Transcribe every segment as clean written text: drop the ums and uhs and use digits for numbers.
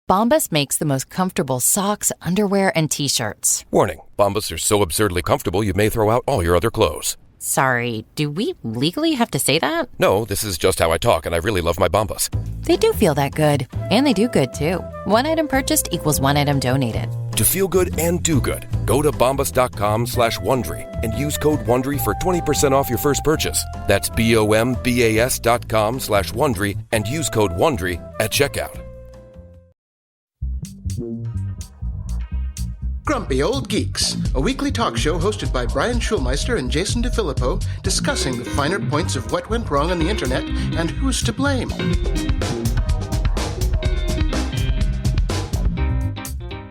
Bombas makes the most comfortable socks, underwear, and T-shirts. Warning, Bombas are so absurdly comfortable you may throw out all your other clothes. Sorry, do we legally have to say that? No, this is just how I talk, and I really love my Bombas. They do feel that good. And they do good, too. One item purchased equals one item donated. To feel good and do good, go to bombas.com/Wondery and use code WONDERY for 20% off your first purchase. That's BOMBAS.com/Wondery and use code WONDERY at checkout. Grumpy Old Geeks, a weekly talk show hosted by Brian Schulmeister and Jason DeFilippo, discussing the finer points of what went wrong on the internet and who's to blame.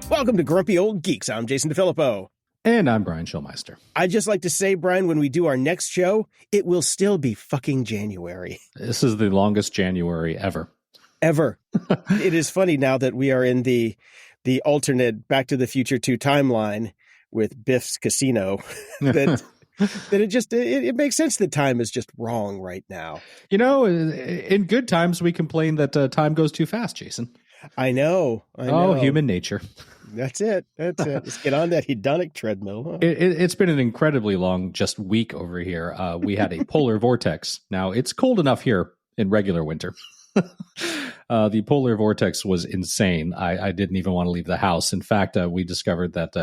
Welcome to Grumpy Old Geeks. I'm Jason DeFilippo. And I'm Brian Schulmeister. I'd just like to say, Brian, when we do our next show, it will still be fucking January. This is the longest January ever. Ever. It is funny now that we are in the alternate Back to the Future 2 timeline with Biff's Casino that it makes sense that time is just wrong right now. You know, in good times, we complain that time goes too fast, Jason. I know. Oh, human nature. That's it. Let's get on that hedonic treadmill. Huh? It's been an incredibly long just week over here. We had a polar vortex. Now, it's cold enough here in regular winter. The polar vortex was insane. I didn't even want to leave the house. In fact, we discovered that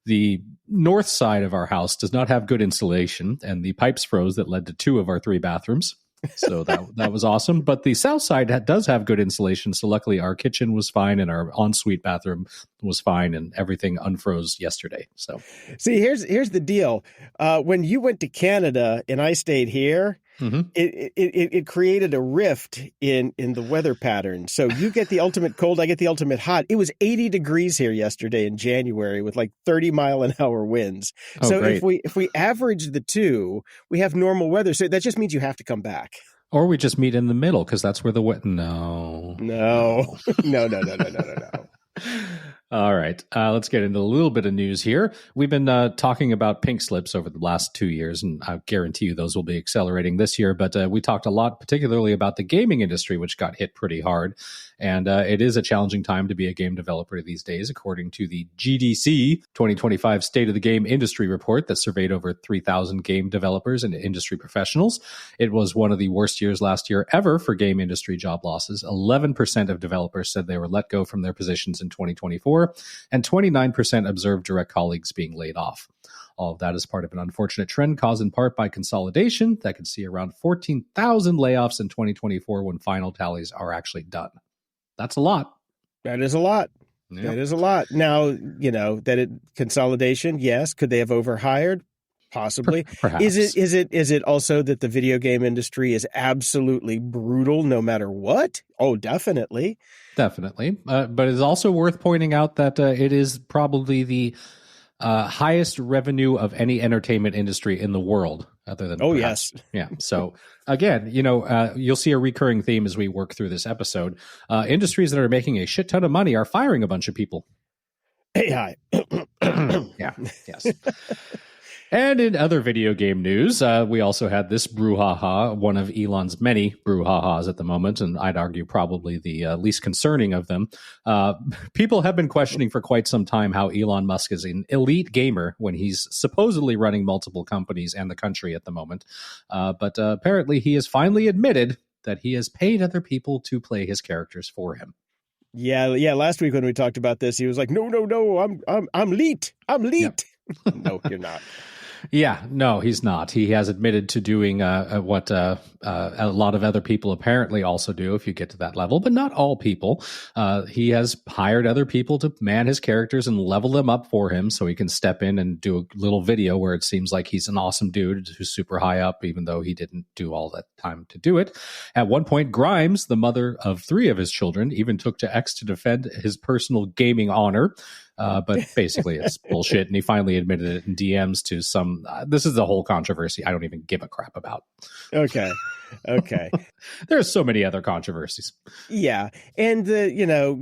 the north side of our house does not have good insulation, and the pipes froze that led to 2 of our 3 bathrooms. So that was awesome. But the south side does have good insulation. So luckily our kitchen was fine and our ensuite bathroom was fine and everything unfroze yesterday. So see, here's the deal. When you went to Canada and I stayed here, it created a rift in the weather pattern. So you get the ultimate cold, I get the ultimate hot. It was 80 degrees here yesterday in January with like 30-mile-an-hour winds. Oh, so great. if we average the two, we have normal weather. So that just means you have to come back. Or we just meet in the middle because that's where the No. No. All right. Let's get into a little bit of news here. We've been talking about pink slips over the last 2 years, and I guarantee you those will be accelerating this year. But we talked a lot, particularly about the gaming industry, which got hit pretty hard. And it is a challenging time to be a game developer these days, according to the GDC 2025 State of the Game Industry Report that surveyed over 3,000 game developers and industry professionals. It was one of the worst years last year ever for game industry job losses. 11% of developers said they were let go from their positions in 2024. And 29% observed direct colleagues being laid off. All of that is part of an unfortunate trend caused in part by consolidation that could see around 14,000 layoffs in 2024 when final tallies are actually done. That's a lot. That is a lot. Yep. That is a lot. Now, consolidation, yes. Could they have overhired? Possibly. Perhaps. Is it also that the video game industry is absolutely brutal no matter what? Oh, definitely. Definitely. But it's also worth pointing out that it is probably the highest revenue of any entertainment industry in the world, other than yes. Yeah. So again, you'll see a recurring theme as we work through this episode. Industries that are making a shit ton of money are firing a bunch of people. AI. Yeah. Yes. And in other video game news, we also had this brouhaha, one of Elon's many brouhahas at the moment, and I'd argue probably the least concerning of them. People have been questioning for quite some time how Elon Musk is an elite gamer when he's supposedly running multiple companies and the country at the moment. But apparently he has finally admitted that he has paid other people to play his characters for him. Yeah. Last week when we talked about this, he was like, "No, I'm elite. I'm elite." Yep. No, you're not. Yeah, no, he's not. He has admitted to doing what a lot of other people apparently also do if you get to that level, but not all people. He has hired other people to man his characters and level them up for him so he can step in and do a little video where it seems like he's an awesome dude who's super high up, even though he didn't do all that time to do it. At one point, Grimes, the mother of 3 of his children, even took to X to defend his personal gaming honor. But basically it's bullshit. And he finally admitted it in DMs to some, this is the whole controversy I don't even give a crap about. Okay. There are so many other controversies. Yeah. And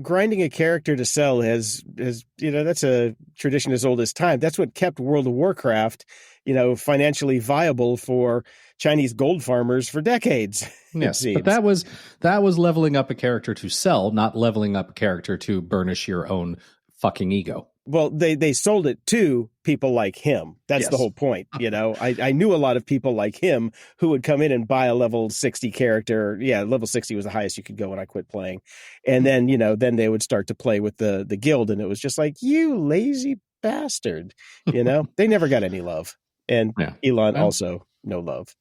grinding a character to sell has, that's a tradition as old as time. That's what kept World of Warcraft, financially viable for Chinese gold farmers for decades. Yes, but that was leveling up a character to sell, not leveling up a character to burnish your own fucking ego. Well, they sold it to people like him. That's the whole point. I knew a lot of people like him who would come in and buy a level 60 character. Yeah, level 60 was the highest you could go when I quit playing. And then, then they would start to play with the guild. And it was just like, you lazy bastard. They never got any love. And Elon also no love.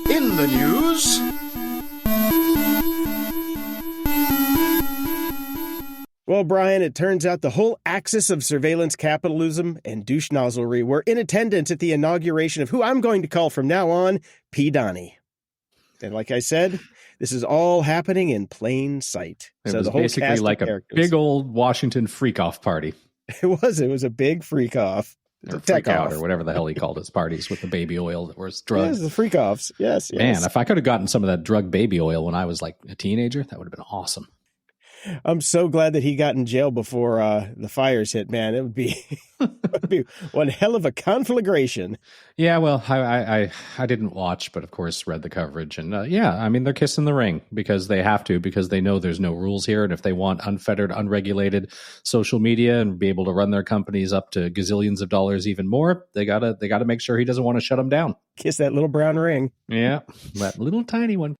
In the news... Well, Brian, it turns out the whole axis of surveillance capitalism and douche nozzlery were in attendance at the inauguration of who I'm going to call from now on P. Donnie. And like I said, this is all happening in plain sight. It was the whole basically like a big old Washington freak-off party. It was a big freak-off. Or freak out, or whatever the hell he called his parties with the baby oil that was drugged. Yes, the freak-offs. Yes. Man, if I could have gotten some of that drug baby oil when I was like a teenager, that would have been awesome. I'm so glad that he got in jail before the fires hit, man. It would be, one hell of a conflagration. Yeah, well, I didn't watch, but of course read the coverage. And they're kissing the ring because they have to, because they know there's no rules here. And if they want unfettered, unregulated social media and be able to run their companies up to gazillions of dollars even more, they gotta make sure he doesn't want to shut them down. Kiss that little brown ring. Yeah, that little tiny one.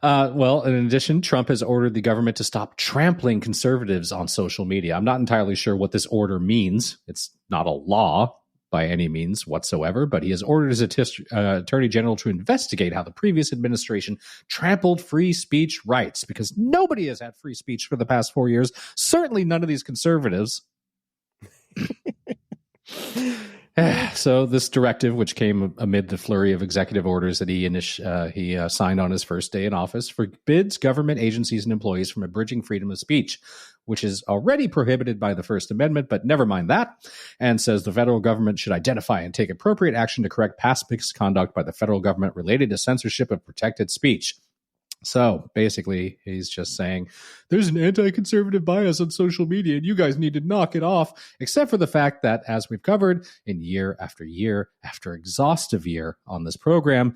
Well, in addition, Trump has ordered the government to stop trampling conservatives on social media. I'm not entirely sure what this order means. It's not a law by any means whatsoever, but he has ordered his attorney general to investigate how the previous administration trampled free speech rights, because nobody has had free speech for the past 4 years. Certainly none of these conservatives. So this directive, which came amid the flurry of executive orders that he signed on his first day in office, forbids government agencies and employees from abridging freedom of speech, which is already prohibited by the First Amendment, but never mind that, and says the federal government should identify and take appropriate action to correct past misconduct by the federal government related to censorship of protected speech. So basically, he's just saying there's an anti-conservative bias on social media and you guys need to knock it off, except for the fact that, as we've covered in year after year after exhaustive year on this program,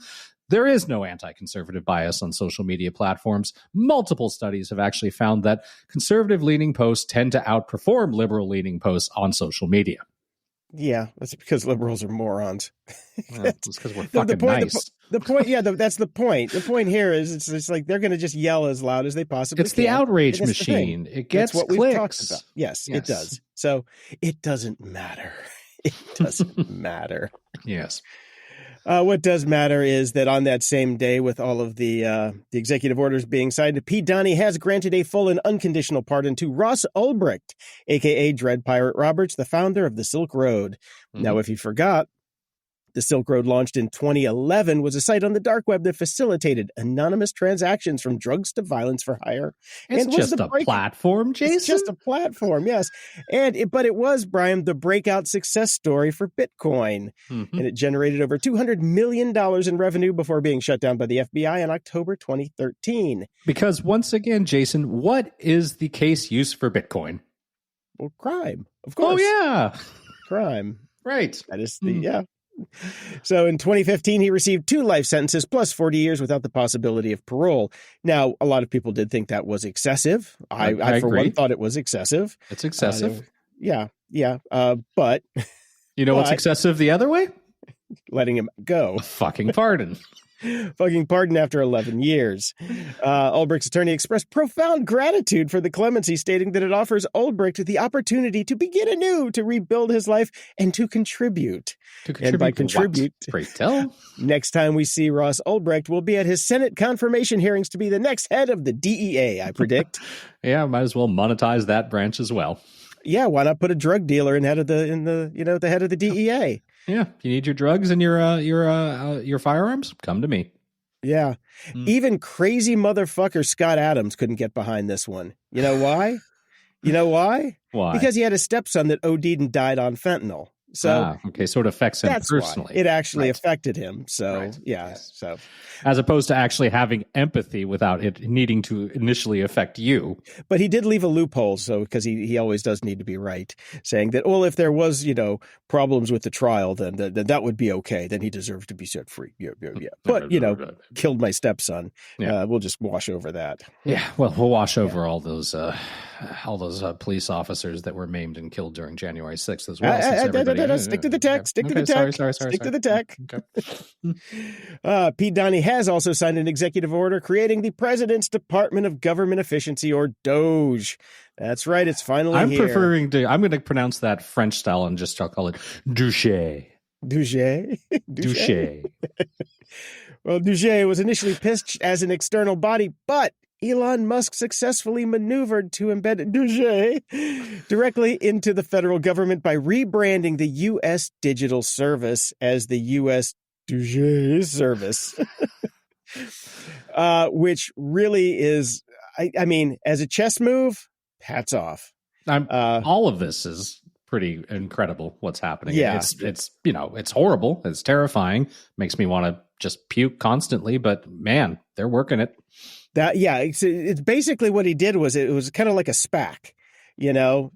there is no anti-conservative bias on social media platforms. Multiple studies have actually found that conservative-leaning posts tend to outperform liberal-leaning posts on social media. Yeah, that's because liberals are morons. It's because we're fucking nice. The point, that's the point. The point here is it's like they're going to just yell as loud as they possibly can. It's the outrage machine. It gets what clicks. We've talked about. Yes, it does. So it doesn't matter. It doesn't matter. Yes. What does matter is that on that same day, with all of the executive orders being signed, P. Donnie has granted a full and unconditional pardon to Ross Ulbricht, a.k.a. Dread Pirate Roberts, the founder of the Silk Road. Mm-hmm. Now, if you forgot, the Silk Road, launched in 2011, was a site on the dark web that facilitated anonymous transactions from drugs to violence for hire. It's just a platform, Jason? It's just a platform, yes. But it was, Brian, the breakout success story for Bitcoin. Mm-hmm. And it generated over $200 million in revenue before being shut down by the FBI in October 2013. Because once again, Jason, what is the case use for Bitcoin? Well, crime, of course. Oh, yeah. Crime. Right. That is yeah. So in 2015, he received 2 life sentences plus 40 years without the possibility of parole. Now, a lot of people did think that was excessive. I for one, thought it was excessive. It's excessive. Yeah. But you know what's excessive the other way? Letting him go. A fucking pardon. Fucking pardon after 11 years. Ulbricht's attorney expressed profound gratitude for the clemency, stating that it offers Ulbricht the opportunity to begin anew, to rebuild his life, and to contribute. And by contribute, pray tell. Next time we see Ross Ulbricht, will be at his Senate confirmation hearings to be the next head of the DEA, I predict. Yeah, might as well monetize that branch as well. Yeah, why not put a drug dealer the head of the DEA? Yeah, you need your drugs and your firearms? Come to me. Yeah. Even crazy motherfucker Scott Adams couldn't get behind this one. You know why? Why? Because he had a stepson that OD'd and died on fentanyl. So okay, so it affects him personally. It actually affected him. So Yes. so as opposed to actually having empathy without it needing to initially affect you. But he did leave a loophole, so because he always does need to be right, saying that, well, if there was, problems with the trial, then that would be okay. Then he deserves to be set free. Yeah. But, killed my stepson. Yeah. We'll just wash over that. Yeah, well, we'll wash over all those police officers that were maimed and killed during January 6th as well. Stick to the tech. Stick to the tech. Stick to the tech. Pete Donnie has also signed an executive order creating the President's Department of Government Efficiency, or DOGE. That's right. It's finally here. I'm going to pronounce that French style and I'll call it douche. Douche? Douche. Well, douche was initially pitched as an external body, but Elon Musk successfully maneuvered to embed douche directly into the federal government by rebranding the U.S. Digital Service as the U.S. Douche Service, which really is, I mean, as a chess move, hats off. All of this is pretty incredible what's happening. Yeah. It's horrible. It's terrifying. Makes me want to just puke constantly, but man, they're working it. It's basically what he did was it was kind of like a SPAC,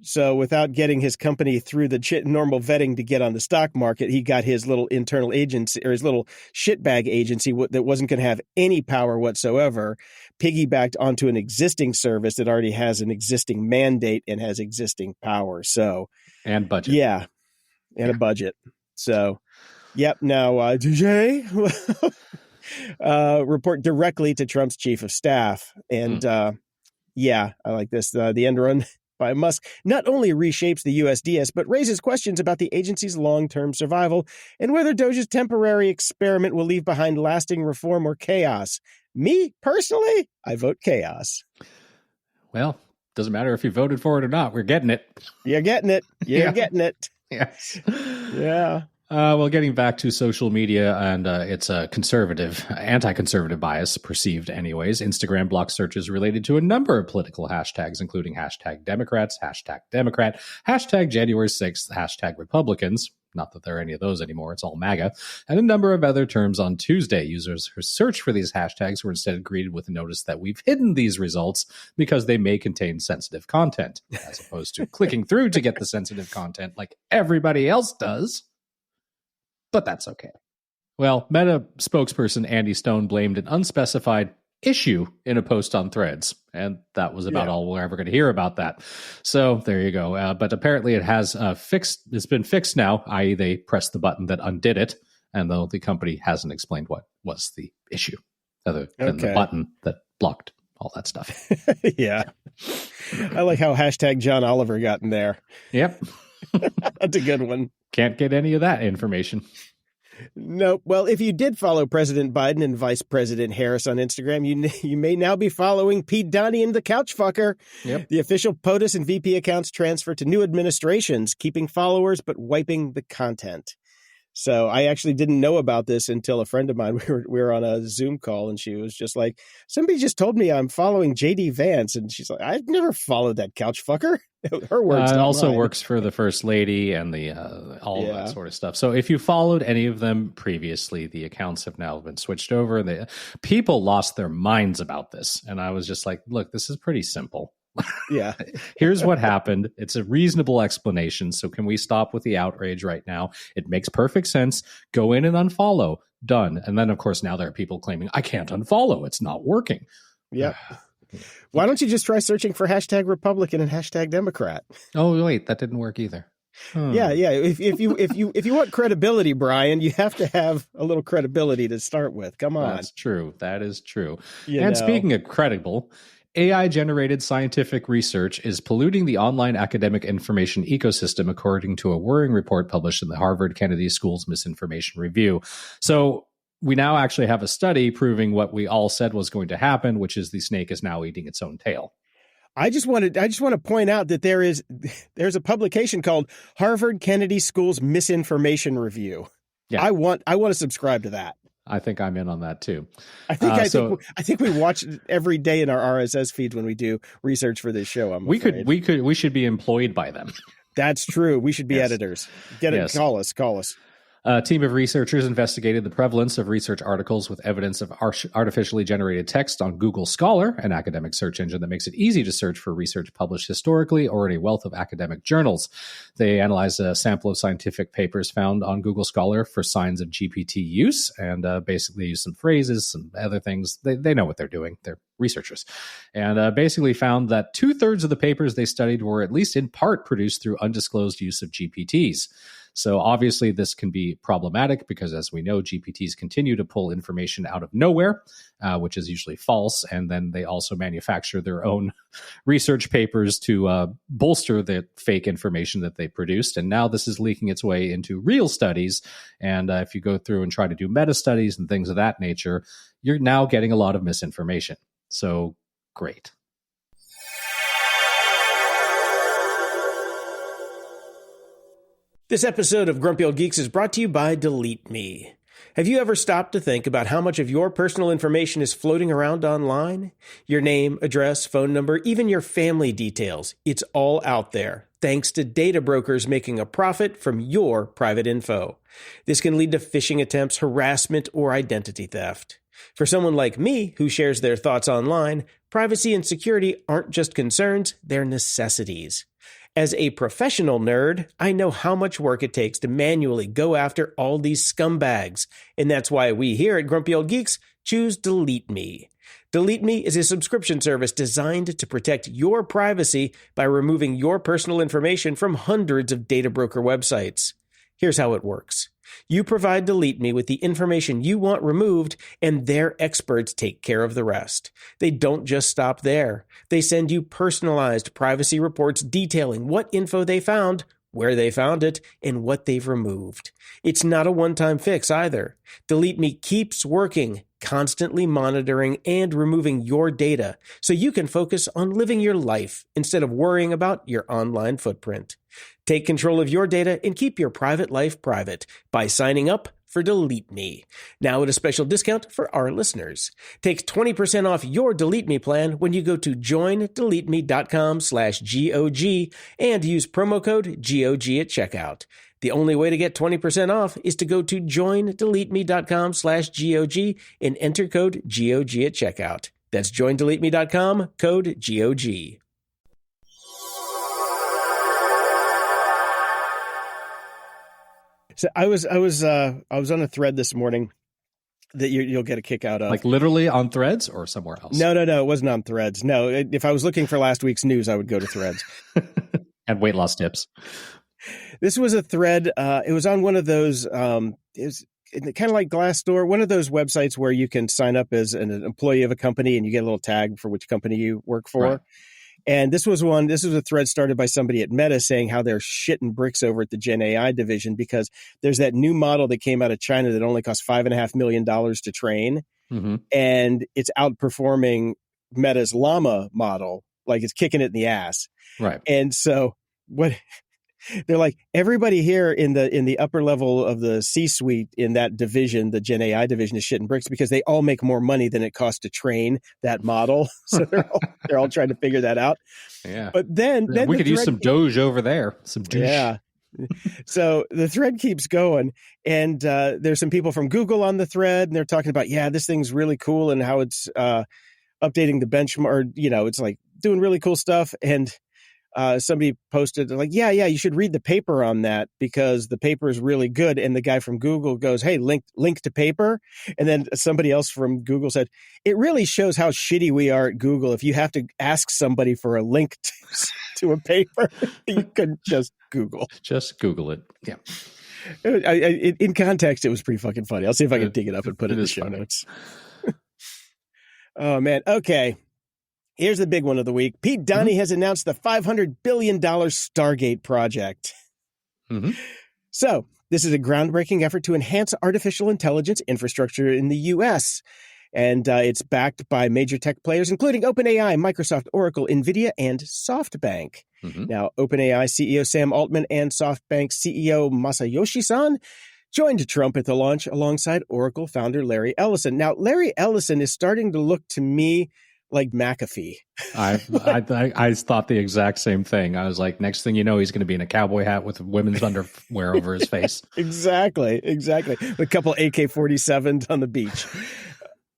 so without getting his company through the normal vetting to get on the stock market, he got his little internal agency or his little shitbag agency that wasn't going to have any power whatsoever, piggybacked onto an existing service that already has an existing mandate and has existing power. So, and budget. Yeah. And a budget. So, yep. Now, DJ report directly to Trump's chief of staff. And I like this. The end run by Musk not only reshapes the USDS, but raises questions about the agency's long-term survival and whether Doge's temporary experiment will leave behind lasting reform or chaos. Me, personally, I vote chaos. Well, doesn't matter if you voted for it or not. We're getting it. You're getting it. You're getting it. Yes. Yeah. Well, getting back to social media and its anti-conservative bias, perceived anyways, Instagram blocked searches related to a number of political hashtags, including hashtag Democrats, hashtag Democrat, hashtag January 6th, hashtag Republicans. Not that there are any of those anymore. It's all MAGA. And a number of other terms on Tuesday. Users who search for these hashtags were instead greeted with a notice that we've hidden these results because they may contain sensitive content, as opposed to clicking through to get the sensitive content like everybody else does. But that's okay. Well, Meta spokesperson Andy Stone blamed an unspecified issue in a post on Threads, and that was about all we're ever going to hear about that. So there you go. But apparently it has fixed. It's been fixed now, i.e. they pressed the button that undid it, and though the company hasn't explained what was the issue other than the button that blocked all that stuff. Yeah. I like how hashtag John Oliver got in there. Yep. That's a good one. Can't get any of that information. No. Well, if you did follow President Biden and Vice President Harris on Instagram, you may now be following Pete Donnie and the Couch Fucker. Yep. The official POTUS and VP accounts transfer to new administrations, keeping followers but wiping the content. So I actually didn't know about this until a friend of mine, we were on a Zoom call, and she was just like, somebody just told me I'm following JD Vance. And she's like, I've never followed that couch fucker. Her words. It also works for the First Lady and the all that sort of stuff. So if you followed any of them previously, the accounts have now been switched over. People lost their minds about this. And I was just like, look, this is pretty simple. Yeah. Here's what happened. It's a reasonable explanation. So can we stop with the outrage right now? It makes perfect sense. Go in and unfollow. Done. And then, of course, now there are people claiming, I can't unfollow. It's not working. Yep. Why don't you just try searching for hashtag Republican and hashtag Democrat? Oh, wait, that didn't work either. Yeah. If you want credibility, Brian, you have to have a little credibility to start with. Come on. That's true. That is true. Speaking of credible, AI-generated scientific research is polluting the online academic information ecosystem, according to a worrying report published in the Harvard Kennedy School's Misinformation Review. So we now actually have a study proving what we all said was going to happen, which is the snake is now eating its own tail. I just want to point out that there's a publication called Harvard Kennedy School's Misinformation Review. Yeah. I want to subscribe to that. I think I'm in on that too. I think we watch it every day in our RSS feeds when we do research for this show. We should be employed by them. That's true. We should be editors. Get it. Yes. Call us. A team of researchers investigated the prevalence of research articles with evidence of artificially generated text on Google Scholar, an academic search engine that makes it easy to search for research published historically or in a wealth of academic journals. They analyzed a sample of scientific papers found on Google Scholar for signs of GPT use and basically used some phrases, some other things. They know what they're doing. They're researchers. And basically found that 2/3 of the papers they studied were at least in part produced through undisclosed use of GPTs. So obviously this can be problematic because, as we know, GPTs continue to pull information out of nowhere, which is usually false. And then they also manufacture their own research papers to bolster the fake information that they produced. And now this is leaking its way into real studies. And if you go through and try to do meta studies and things of that nature, you're now getting a lot of misinformation. So great. This episode of Grumpy Old Geeks is brought to you by Delete Me. Have you ever stopped to think about how much of your personal information is floating around online? Your name, address, phone number, even your family details. It's all out there, thanks to data brokers making a profit from your private info. This can lead to phishing attempts, harassment, or identity theft. For someone like me, who shares their thoughts online, privacy and security aren't just concerns, they're necessities. As a professional nerd, I know how much work it takes to manually go after all these scumbags, and that's why we here at Grumpy Old Geeks choose Delete Me. Delete Me is a subscription service designed to protect your privacy by removing your personal information from hundreds of data broker websites. Here's how it works. You provide Delete Me with the information you want removed, and their experts take care of the rest. They don't just stop there. They send you personalized privacy reports detailing what info they found, where they found it, and what they've removed. It's not a one-time fix either. Delete Me keeps working, constantly monitoring and removing your data so you can focus on living your life instead of worrying about your online footprint. Take control of your data and keep your private life private by signing up for Delete Me. Now at a special discount for our listeners. Take 20% off your Delete Me plan when you go to joindeleteme.com/GOG and use promo code GOG at checkout. The only way to get 20% off is to go to joindeleteme.com/GOG and enter code GOG at checkout. That's joindeleteme.com, code GOG. So I was on a thread this morning that you'll get a kick out of. Like literally on Threads or somewhere else? No, it wasn't on Threads. No, if I was looking for last week's news, I would go to Threads. And weight loss tips. This was a thread. It was on one of those, it was kind of like Glassdoor, one of those websites where you can sign up as an employee of a company and you get a little tag for which company you work for. Right. And this was a thread started by somebody at Meta saying how they're shitting bricks over at the Gen AI division because there's that new model that came out of China that only costs $5.5 million to train. Mm-hmm. And it's outperforming Meta's Llama model. Like it's kicking it in the ass. Right. And so they're like, everybody here in the upper level of the C-suite in that division, the Gen AI division, is shitting bricks because they all make more money than it costs to train that model. So they're all trying to figure that out. Yeah. But then we could use some Doge over there. Some douche. Yeah. So the thread keeps going, and there's some people from Google on the thread, and they're talking about, this thing's really cool and how it's updating the benchmark. It's like doing really cool stuff. And somebody posted like, you should read the paper on that because the paper is really good. And the guy from Google goes, hey, link to paper. And then somebody else from Google said, it really shows how shitty we are at Google. If you have to ask somebody for a link to a paper, you couldn't just Google. Just Google it. Yeah. In context, it was pretty fucking funny. I'll see if I can dig it up and put it in the show notes. Oh, man. Okay. Here's the big one of the week. Pete Donnie has announced the $500 billion Stargate project. Mm-hmm. So this is a groundbreaking effort to enhance artificial intelligence infrastructure in the U.S., and it's backed by major tech players, including OpenAI, Microsoft, Oracle, NVIDIA, and SoftBank. Mm-hmm. Now, OpenAI CEO Sam Altman and SoftBank CEO Masayoshi Son joined Trump at the launch alongside Oracle founder Larry Ellison. Now, Larry Ellison is starting to look to me like McAfee. I thought the exact same thing. I was like, next thing you know, he's going to be in a cowboy hat with women's underwear over his face. Exactly. With a couple AK-47s on the beach.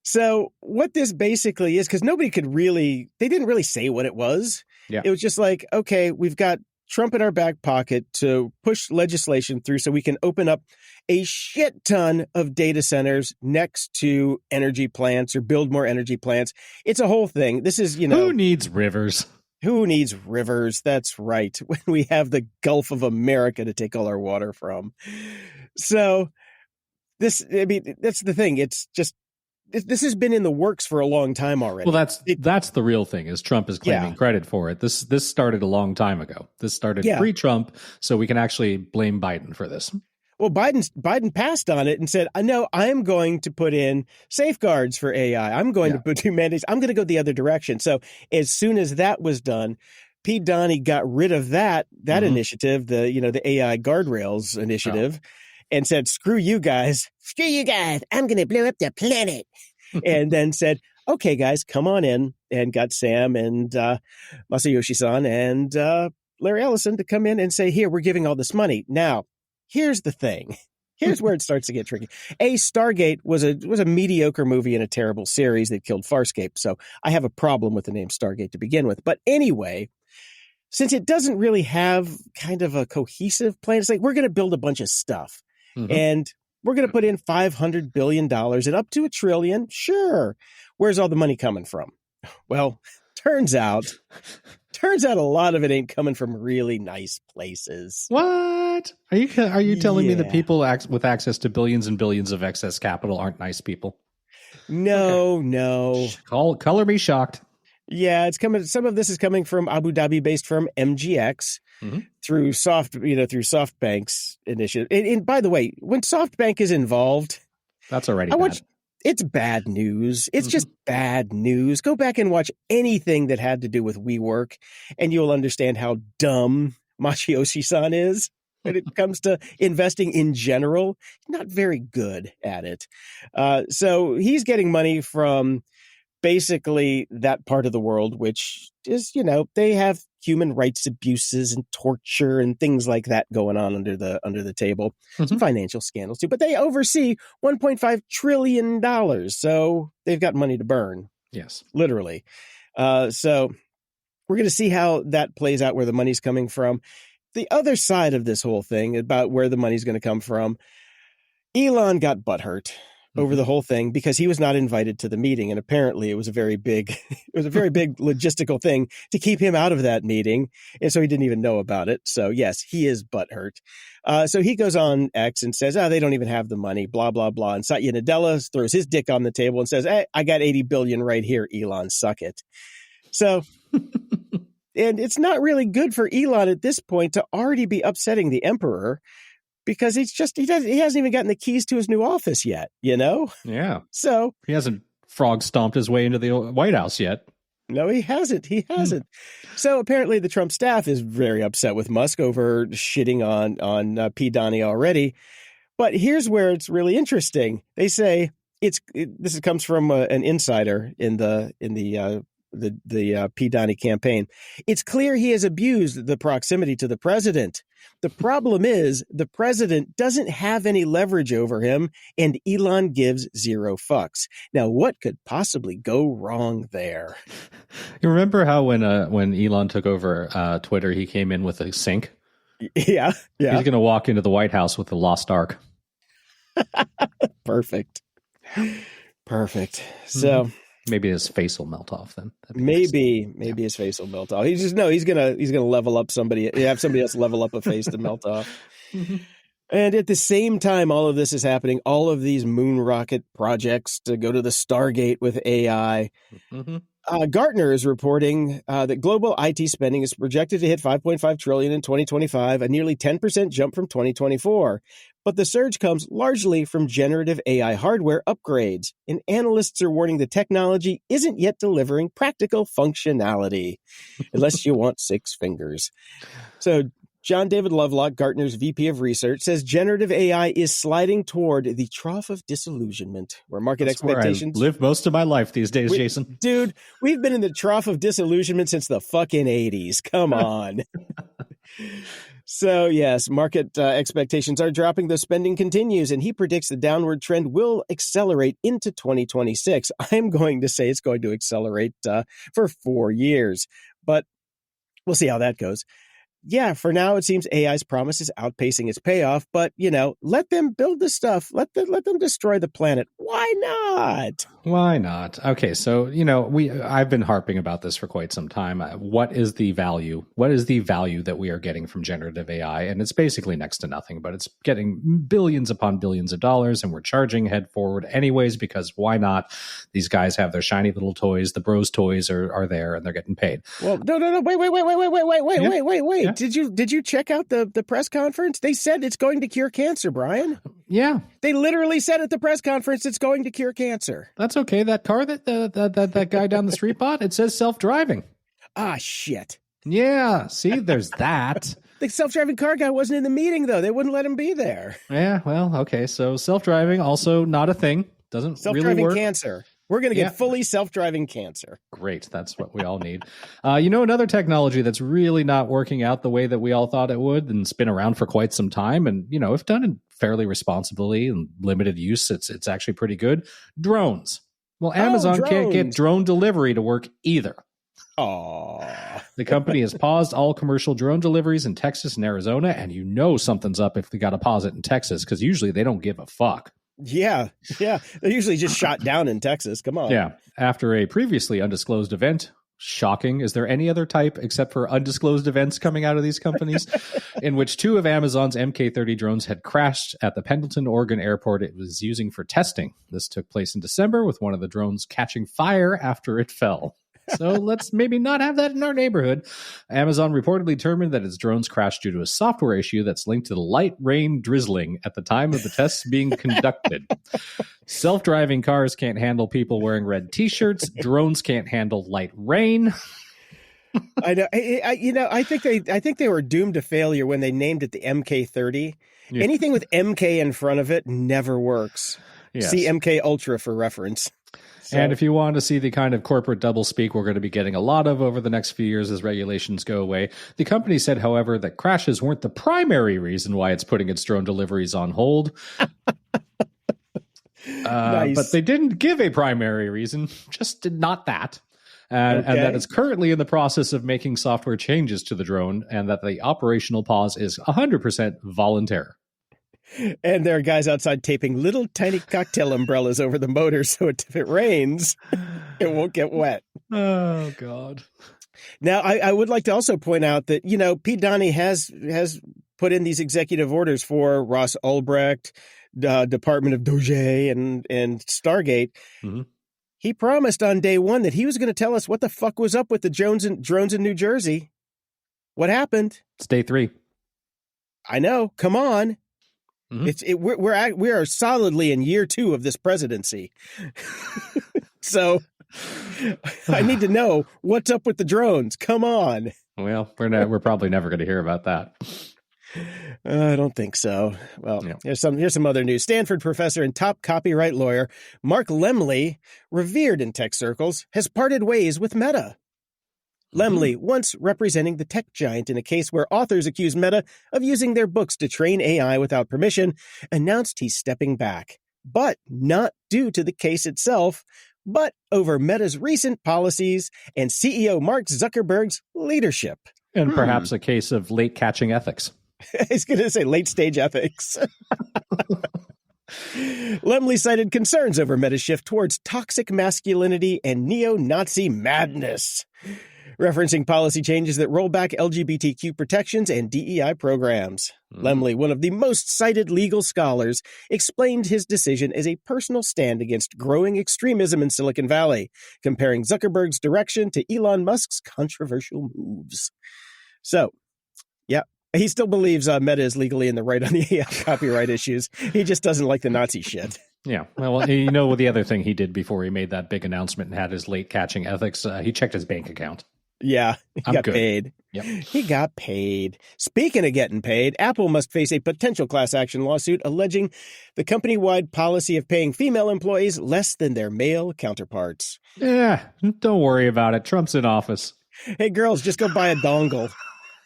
So what this basically is, because they didn't really say what it was. Yeah. It was just like, okay, we've got Trump in our back pocket to push legislation through so we can open up a shit ton of data centers next to energy plants or build more energy plants. It's a whole thing. This is, who needs rivers? Who needs rivers? That's right. When we have the Gulf of America to take all our water from. So that's the thing. It's just, this has been in the works for a long time already. Well, that's the real thing, is Trump is claiming credit for it. This started a long time ago. This started pre-Trump, so we can actually blame Biden for this. Well, Biden passed on it and said, "No, I'm going to put in safeguards for AI. I'm going to do mandates. I'm going to go the other direction." So as soon as that was done, Pete Donnie got rid of that initiative, the AI guardrails initiative. And said, screw you guys. I'm going to blow up the planet. And then said, okay, guys, come on in. And got Sam and Masayoshi-san and Larry Ellison to come in and say, here, we're giving all this money. Now, here's the thing. Here's where it starts to get tricky. Stargate was a mediocre movie and a terrible series that killed Farscape. So I have a problem with the name Stargate to begin with. But anyway, since it doesn't really have kind of a cohesive plan, it's like, we're going to build a bunch of stuff. And we're going to put in $500 billion and up to $1 trillion. Sure. Where's all the money coming from? Well, turns out a lot of it ain't coming from really nice places. What? Are you telling me that people with access to billions and billions of excess capital aren't nice people? No. Color me shocked. Yeah, it's coming. Some of this is coming from Abu Dhabi-based firm MGX through SoftBank's initiative. And by the way, when SoftBank is involved, that's already bad. It's bad news. It's just bad news. Go back and watch anything that had to do with WeWork, and you'll understand how dumb Masayoshi-san is when it comes to investing in general. Not very good at it. So he's getting money from basically that part of the world, which is, they have human rights abuses and torture and things like that going on under the table. Some financial scandals too, but they oversee $1.5 trillion. So they've got money to burn. Yes, literally. So we're going to see how that plays out, where the money's coming from. The other side of this whole thing about where the money's going to come from, Elon got butthurt over the whole thing because he was not invited to the meeting. And apparently it was a very big logistical thing to keep him out of that meeting. And so he didn't even know about it. So yes, he is butthurt. So he goes on X and says, they don't even have the money, blah, blah, blah. And Satya Nadella throws his dick on the table and says, hey, I got 80 billion right here, Elon, suck it. So, and it's not really good for Elon at this point to already be upsetting the emperor, because he hasn't even gotten the keys to his new office yet, Yeah. So he hasn't frog stomped his way into the White House yet. No, he hasn't. So apparently the Trump staff is very upset with Musk over shitting on P. Donnie already. But here's where it's really interesting. They say this comes from an insider in the P. Donnie campaign. It's clear he has abused the proximity to the president. The problem is the president doesn't have any leverage over him, and Elon gives zero fucks. Now, what could possibly go wrong there? You remember how when Elon took over Twitter, he came in with a sink? Yeah. He's going to walk into the White House with the Lost Ark. Perfect. So maybe his face will melt off then. Maybe his face will melt off. He's gonna level up somebody. Have somebody else level up a face to melt off. And at the same time, all of this is happening. All of these moon rocket projects to go to the Stargate with AI. Gartner is reporting that global IT spending is projected to hit $5.5 trillion in 2025, a nearly 10% jump from 2024. But the surge comes largely from generative AI hardware upgrades, and analysts are warning the technology isn't yet delivering practical functionality, unless you want 6 fingers. So John David Lovelock, Gartner's VP of Research, says generative AI is sliding toward the Trough of Disillusionment, where market expectations... Where I live most of my life these days, Jason. Dude, we've been in the Trough of Disillusionment since the fucking 80s. Come on. So, yes, market expectations are dropping, though spending continues, and he predicts the downward trend will accelerate into 2026. I'm going to say it's going to accelerate for 4 years, but we'll see how that goes. Yeah, for now, it seems AI's promise is outpacing its payoff, but, let them build the stuff. Let them destroy the planet. Why not? Why not? Okay, so, I've been harping about this for quite some time. What is the value? What is the value that we are getting from generative AI? And it's basically next to nothing, but it's getting billions upon billions of dollars, and we're charging head forward anyways, because why not? These guys have their shiny little toys. The bros toys are there, and they're getting paid. Well, no, wait. Yeah. Did you check out the press conference? They said it's going to cure cancer, Brian. Yeah. They literally said at the press conference it's going to cure cancer. That's okay. That car that guy down the street bought, it says self-driving. Ah, shit. Yeah. See, there's that. The self-driving car guy wasn't in the meeting, though. They wouldn't let him be there. Yeah, well, okay. So self-driving, also not a thing. Doesn't self-driving really work. Cancer. We're going to get fully self-driving cancer. Great. That's what we all need. Another technology that's really not working out the way that we all thought it would, and it's been around for quite some time, and, if done in fairly responsibly and limited use, it's actually pretty good. Drones. Well, Amazon can't get drone delivery to work either. Aww. The company has paused all commercial drone deliveries in Texas and Arizona, and something's up if they got to pause it in Texas, because usually they don't give a fuck. Yeah. They're usually just shot down in Texas. Come on. Yeah. After a previously undisclosed event, shocking. Is there any other type except for undisclosed events coming out of these companies in which 2 of Amazon's MK-30 drones had crashed at the Pendleton, Oregon airport it was using for testing? This took place in December, with one of the drones catching fire after it fell. So let's maybe not have that in our neighborhood. Amazon reportedly determined that its drones crashed due to a software issue that's linked to the light rain drizzling at the time of the tests being conducted. Self-driving cars can't handle people wearing red T-shirts. Drones can't handle light rain. I know. I think they were doomed to failure when they named it the MK-30. Yeah. Anything with MK in front of it never works. Yes. See MK Ultra for reference. So. And if you want to see the kind of corporate doublespeak we're going to be getting a lot of over the next few years as regulations go away, the company said, however, that crashes weren't the primary reason why it's putting its drone deliveries on hold. Nice. But they didn't give a primary reason, just not that. And that it's currently in the process of making software changes to the drone, and that the operational pause is 100% voluntary. And there are guys outside taping little tiny cocktail umbrellas over the motor so if it rains, it won't get wet. Oh, God. Now, I would like to also point out that, Pete Donnie has put in these executive orders for Ross Ulbricht, Department of Doge, and Stargate. Mm-hmm. He promised on day one that he was going to tell us what the fuck was up with the drones in New Jersey. What happened? It's day 3. I know. Come on. Mm-hmm. We are solidly in year 2 of this presidency. So I need to know what's up with the drones. Come on. Well, we're probably never going to hear about that. I don't think so. Well, Here's some other news. Stanford professor and top copyright lawyer Mark Lemley, revered in tech circles, has parted ways with Meta. Lemley, once representing the tech giant in a case where authors accused Meta of using their books to train AI without permission, announced he's stepping back. But not due to the case itself, but over Meta's recent policies and CEO Mark Zuckerberg's leadership. And perhaps a case of late-catching ethics. I was going to say late-stage ethics. Lemley cited concerns over Meta's shift towards toxic masculinity and neo-Nazi madness, referencing policy changes that roll back LGBTQ protections and DEI programs. Lemley, one of the most cited legal scholars, explained his decision as a personal stand against growing extremism in Silicon Valley, comparing Zuckerberg's direction to Elon Musk's controversial moves. So, yeah, he still believes Meta is legally in the right on the AI copyright issues. He just doesn't like the Nazi shit. Yeah. Well, the other thing he did before he made that big announcement and had his late catching ethics, he checked his bank account. Yeah, he I'm got good. paid. Yep. He got paid. Speaking of getting paid, Apple must face a potential class action lawsuit alleging the company-wide policy of paying female employees less than their male counterparts. Yeah, don't worry about it. Trump's in office. Hey, girls, just go buy a dongle.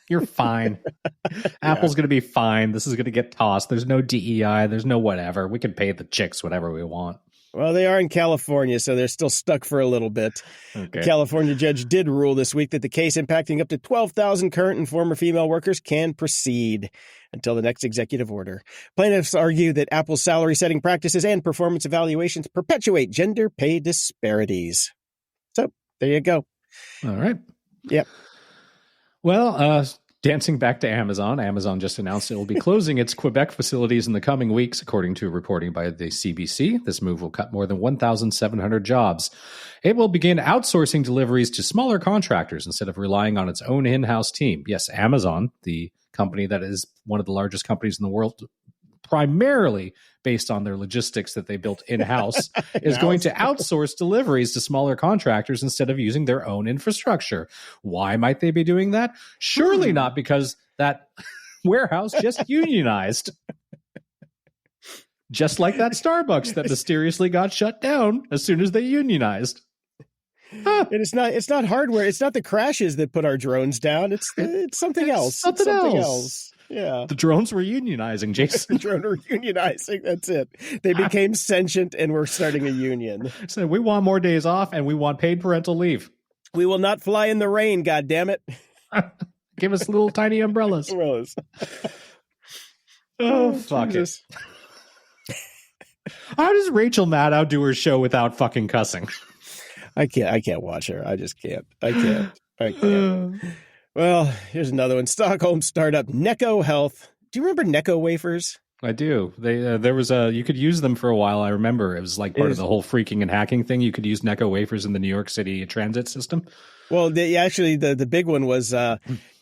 You're fine. Apple's going to be fine. This is going to get tossed. There's no DEI. There's no whatever. We can pay the chicks whatever we want. Well, they are in California, so they're still stuck for a little bit. Okay. A California judge did rule this week that the case impacting up to 12,000 current and former female workers can proceed until the next executive order. Plaintiffs argue that Apple's salary-setting practices and performance evaluations perpetuate gender pay disparities. So, there you go. All right. Yep. Well, dancing back to Amazon, Amazon just announced it will be closing its Quebec facilities in the coming weeks, according to reporting by the CBC. This move will cut more than 1,700 jobs. It will begin outsourcing deliveries to smaller contractors instead of relying on its own in-house team. Yes, Amazon, the company that is one of the largest companies in the world, primarily based on their logistics that they built in-house, is going to outsource deliveries to smaller contractors instead of using their own infrastructure. Why might they be doing that? Surely not because that warehouse just unionized. Just like that Starbucks that mysteriously got shut down as soon as they unionized. Huh. And it's not hardware. It's not the crashes that put our drones down. It's something else. Something else. Yeah. The drones were unionizing, Jason. The drones were unionizing. That's it. They became sentient and we're starting a union. So we want more days off and we want paid parental leave. We will not fly in the rain, goddammit. Give us little tiny umbrellas. Oh, fuck Jesus. it. How does Rachel Maddow do her show without fucking cussing? I can't watch her. I just can't. I can't. Well, here's another one. Stockholm startup Necco Health. Do you remember Necco wafers? I do. There was you could use them for a while. I remember it was like part of the whole freaking and hacking thing. You could use Necco wafers in the New York City transit system. Well, the big one was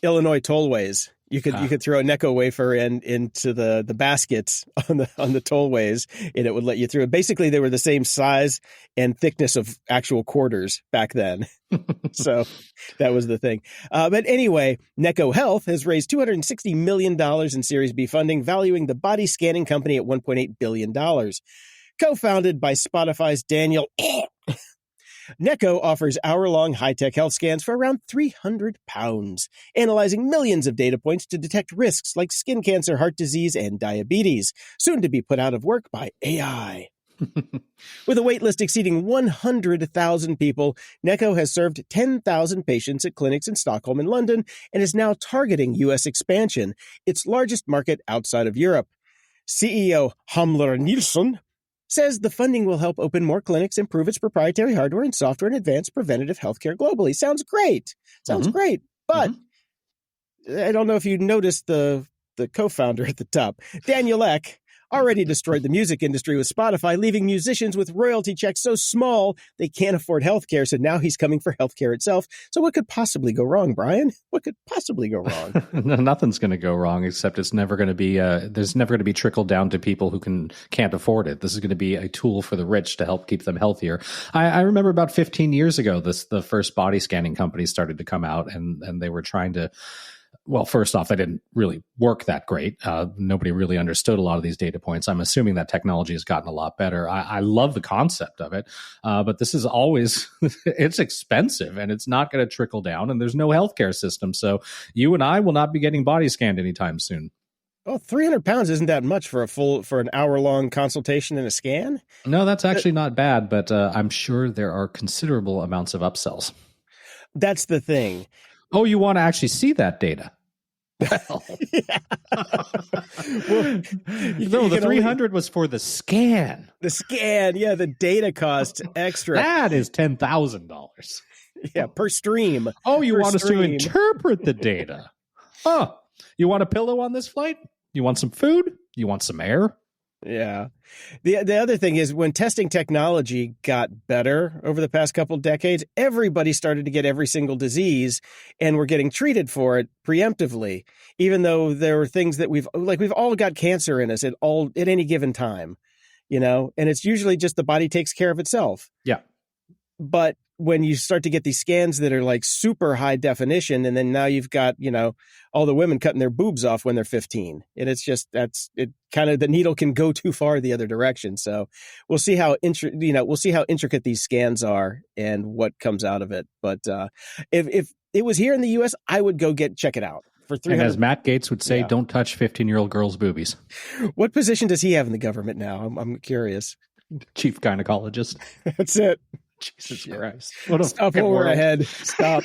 Illinois tollways. You could throw a Necco wafer into the baskets on the tollways, and it would let you through. Basically, they were the same size and thickness of actual quarters back then. So that was the thing. But anyway, Necco Health has raised $260 million in Series B funding, valuing the body scanning company at $1.8 billion. Co-founded by Spotify's Daniel Necco offers hour-long high-tech health scans for around £300, analyzing millions of data points to detect risks like skin cancer, heart disease, and diabetes, soon to be put out of work by AI. With a waitlist exceeding 100,000 people, Necco has served 10,000 patients at clinics in Stockholm and London and is now targeting U.S. expansion, its largest market outside of Europe. CEO Hamler Nilsson says the funding will help open more clinics, improve its proprietary hardware and software, and advance preventative healthcare globally. Sounds great. Great. But I don't know if you noticed the co-founder at the top, Daniel Ek, already destroyed the music industry with Spotify, leaving musicians with royalty checks so small they can't afford healthcare. So now he's coming for healthcare itself. So what could possibly go wrong, Brian? What could possibly go wrong? No, nothing's going to go wrong, except it's never going to be. There's never going to be trickled down to people who can't afford it. This is going to be a tool for the rich to help keep them healthier. I remember about 15 years ago, the first body scanning companies started to come out, and they were trying to. Well, first off, they didn't really work that great. Nobody really understood a lot of these data points. I'm assuming that technology has gotten a lot better. I love the concept of it, but this is always, it's expensive and it's not going to trickle down, and there's no healthcare system. So you and I will not be getting body scanned anytime soon. Well, 300 pounds isn't that much for an hour-long consultation and a scan? No, that's actually not bad, but I'm sure there are considerable amounts of upsells. That's the thing. Oh, you want to actually see that data? Well, the 300 was for the scan. The scan, yeah, the data cost extra. That is $10,000. Yeah, per stream. Oh, you want us to interpret the data? Oh, you want a pillow on this flight? You want some food? You want some air? Yeah. The other thing is, when testing technology got better over the past couple decades, everybody started to get every single disease and we're getting treated for it preemptively, even though there were things that we've all got cancer in us at any given time, and it's usually just the body takes care of itself. Yeah. But when you start to get these scans that are like super high definition, and then now you've got, all the women cutting their boobs off when they're 15. And it's just, it kind of, the needle can go too far the other direction. So we'll see how intricate these scans are and what comes out of it. But if it was here in the US, I would go check it out for $300. And as Matt Gaetz would say, don't touch 15-year-old girls' boobies. What position does he have in the government now? I'm curious. Chief gynecologist. That's it. Jesus Christ. Stop while we're ahead. Stop.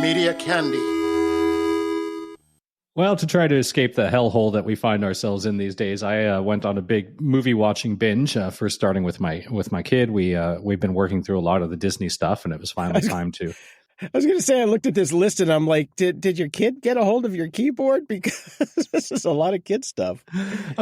Media candy. Well, to try to escape the hellhole that we find ourselves in these days, I went on a big movie watching binge. First, starting with my kid, we've been working through a lot of the Disney stuff, and it was finally time to. I was going to say, I looked at this list and I'm like, did your kid get a hold of your keyboard? Because this is a lot of kid stuff.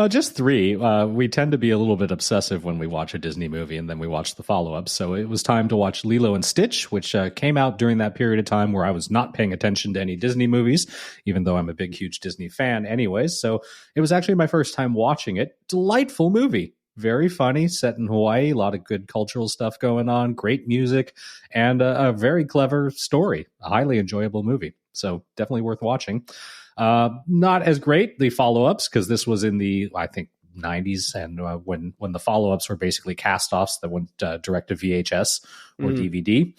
Just 3. We tend to be a little bit obsessive when we watch a Disney movie, and then we watch the follow-up. So it was time to watch Lilo and Stitch, which came out during that period of time where I was not paying attention to any Disney movies, even though I'm a big, huge Disney fan anyways. So it was actually my first time watching it. Delightful movie. Very funny, set in Hawaii, a lot of good cultural stuff going on, great music, and a very clever story. A highly enjoyable movie. So definitely worth watching. Not as great, the follow-ups, because this was in the, I think, 90s, and when the follow-ups were basically cast-offs that went direct to VHS or DVD.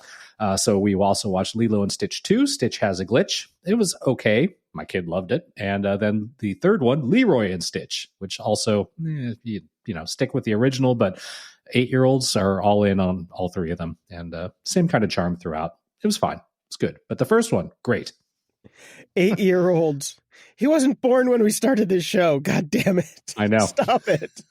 So we also watched Lilo and Stitch 2, Stitch Has a Glitch. It was okay. My kid loved it. And then the third one, Leroy and Stitch, which also, stick with the original, but 8-year-olds are all in on all 3 of them. And same kind of charm throughout. It was fine. It's good. But the first one, great. 8-year-olds. He wasn't born when we started this show. God damn it. I know. Stop it.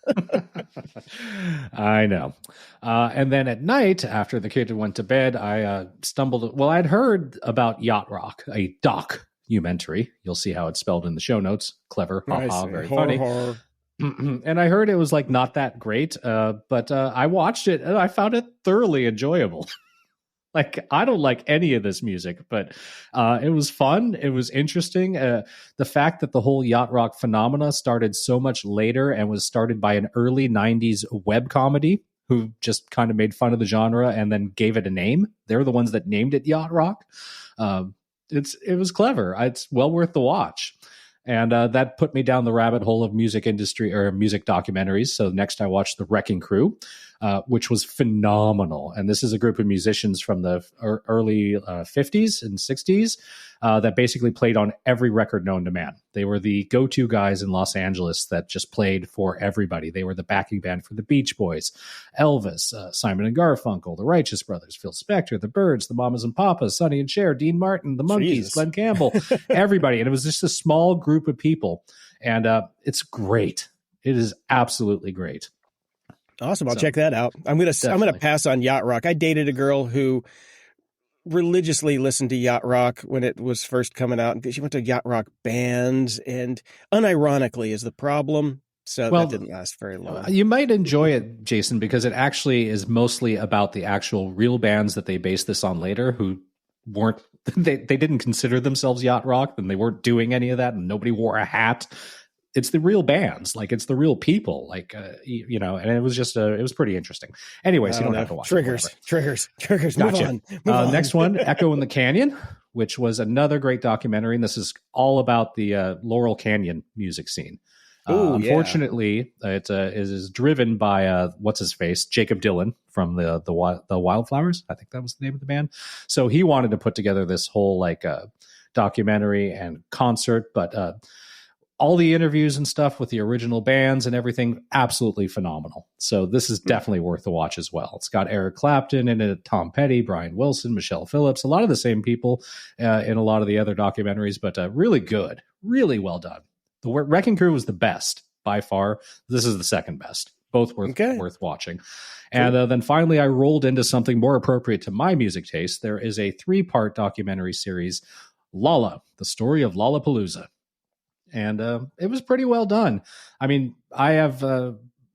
I know. And then at night, after the kid went to bed, I stumbled. Well, I'd heard about Yacht Rock, a documentary. You'll see how it's spelled in the show notes. Clever. Very funny. Horror. And I heard it was like not that great, but I watched it and I found it thoroughly enjoyable. Like, I don't like any of this music, but it was fun. It was interesting. The fact that the whole yacht rock phenomena started so much later and was started by an early 90s web comedy who just kind of made fun of the genre and then gave it a name. They're the ones that named it yacht rock. It was clever. It's well worth the watch. And that put me down the rabbit hole of music industry or music documentaries. So next I watched The Wrecking Crew, which was phenomenal. And this is a group of musicians from the early 50s and 60s that basically played on every record known to man. They were the go-to guys in Los Angeles that just played for everybody. They were the backing band for the Beach Boys, Elvis, Simon and Garfunkel, the Righteous Brothers, Phil Spector, the Byrds, the Mamas and Papas, Sonny and Cher, Dean Martin, the Monkees, Glenn Campbell, everybody. And it was just a small group of people. And it's great. It is absolutely great. Awesome. I'll check that out. I'm gonna pass on yacht rock. I dated a girl who religiously listened to yacht rock when it was first coming out. She went to yacht rock bands, and unironically is the problem. So that didn't last very long. You might enjoy it, Jason, because it actually is mostly about the actual real bands that they based this on later, who weren't they didn't consider themselves yacht rock, and they weren't doing any of that, and nobody wore a hat. It's the real bands, like it's the real people, like and it was just it was pretty interesting. Anyways, you don't have to watch triggers. Gotcha. Move on. Next one, Echo in the Canyon, which was another great documentary, and this is all about the Laurel Canyon music scene. Unfortunately, it is driven by what's his face, Jacob Dylan from the Wildflowers. I think that was the name of the band. So he wanted to put together this whole documentary and concert, but all the interviews and stuff with the original bands and everything, absolutely phenomenal. So this is definitely worth a watch as well. It's got Eric Clapton in it, Tom Petty, Brian Wilson, Michelle Phillips, a lot of the same people in a lot of the other documentaries, but really good, really well done. The Wrecking Crew was the best by far. This is the second best. Both worth watching. And then finally, I rolled into something more appropriate to my music taste. There is a 3-part documentary series, Lala, the story of Lollapalooza. And it was pretty well done. I mean, I have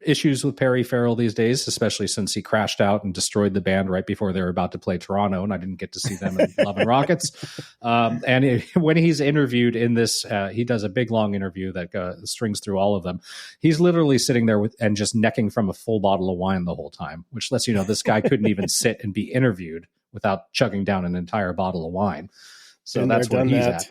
issues with Perry Farrell these days, especially since he crashed out and destroyed the band right before they were about to play Toronto, and I didn't get to see them in Love and Rockets. When he's interviewed in this, he does a big, long interview that strings through all of them. He's literally sitting there and just necking from a full bottle of wine the whole time, which lets you know this guy couldn't even sit and be interviewed without chugging down an entire bottle of wine. So that's where he's at.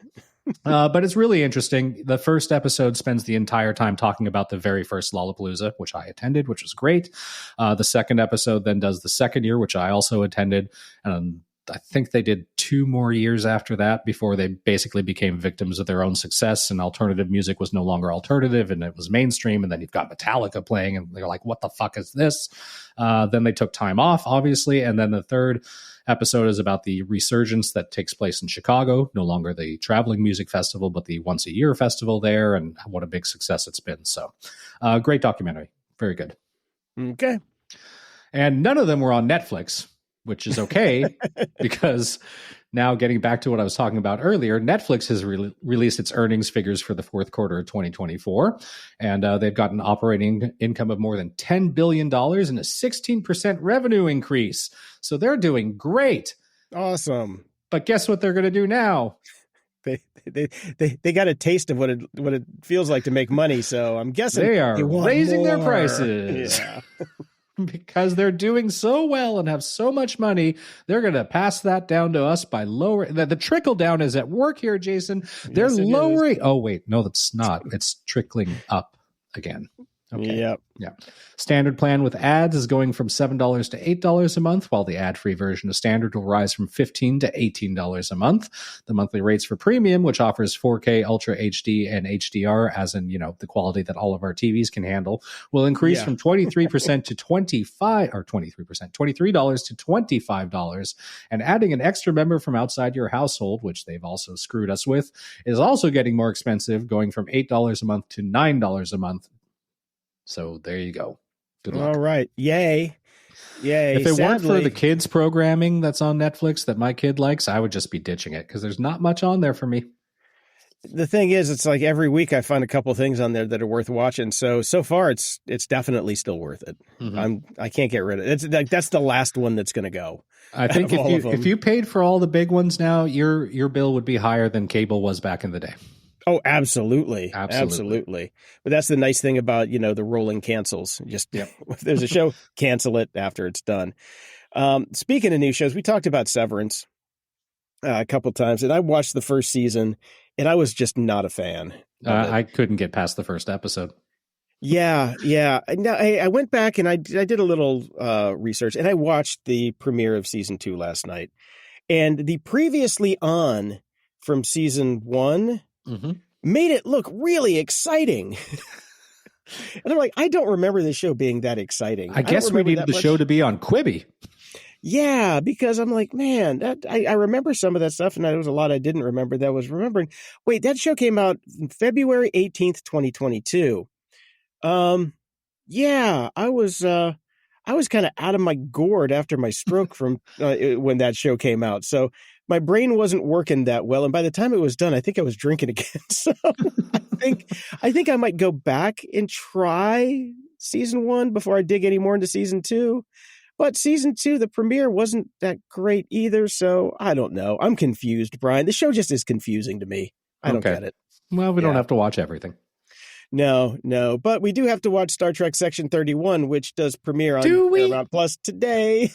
But it's really interesting. The first episode spends the entire time talking about the very first Lollapalooza, which I attended, which was great. The second episode then does the second year, which I also attended. And I think they did 2 more years after that before they basically became victims of their own success, and alternative music was no longer alternative and it was mainstream. And then you've got Metallica playing and they're like, what the fuck is this? Then they took time off, obviously. And then the third episode is about the resurgence that takes place in Chicago, no longer the traveling music festival, but the once a year festival there, and what a big success it's been. So great documentary. Very good. Okay. And none of them were on Netflix, which is okay because now getting back to what I was talking about earlier, Netflix has released its earnings figures for the fourth quarter of 2024, and they've got an operating income of more than $10 billion and a 16% revenue increase. So they're doing great. Awesome. But guess what they're going to do now? They got a taste of what it feels like to make money. So I'm guessing they are raising more. their prices. Yeah. Because they're doing so well and have so much money, they're going to pass that down to us by lowering. The trickle down is at work here, Jason. They're lowering. Oh, wait. No, that's not. It's trickling up again. Okay. Yep. Yeah. Standard plan with ads is going from $7 to $8 a month, while the ad-free version of standard will rise from $15 to $18 a month. The monthly rates for premium, which offers 4K, Ultra HD, and HDR, as in, the quality that all of our TVs can handle, will increase from 23% to $23 to $25. And adding an extra member from outside your household, which they've also screwed us with, is also getting more expensive, going from $8 a month to $9 a month. So there you go. Good luck. All right. Yay. If it weren't for the kids programming that's on Netflix that my kid likes, I would just be ditching it because there's not much on there for me. The thing is, it's like every week I find a couple of things on there that are worth watching. So far it's definitely still worth it. Mm-hmm. I can't get rid of it. That's the last one that's going to go. I think if you paid for all the big ones now, your bill would be higher than cable was back in the day. Oh, absolutely. But that's the nice thing about, the rolling cancels. Just if there's a show, cancel it after it's done. Speaking of new shows, we talked about Severance a couple times, and I watched the first season, and I was just not a fan. I couldn't get past the first episode. Yeah. Now, I went back and I did a little research, and I watched the premiere of season 2 last night. And the previously on from season 1 made it look really exciting. And I'm like, I don't remember this show being that exciting. I guess we needed the show to be on Quibi. Yeah, because I'm like, man, I remember some of that stuff, and there was a lot I didn't remember that I was remembering. Wait, that show came out February 18th, 2022. Yeah, I was kind of out of my gourd after my stroke from when that show came out. So my brain wasn't working that well. And by the time it was done, I think I was drinking again. So I think I might go back and try season 1 before I dig any more into season 2. But season 2, the premiere wasn't that great either. So I don't know. I'm confused, Brian. The show just is confusing to me. I don't get it. Well, we don't have to watch everything. No. But we do have to watch Star Trek Section 31, which does premiere on Paramount Plus today.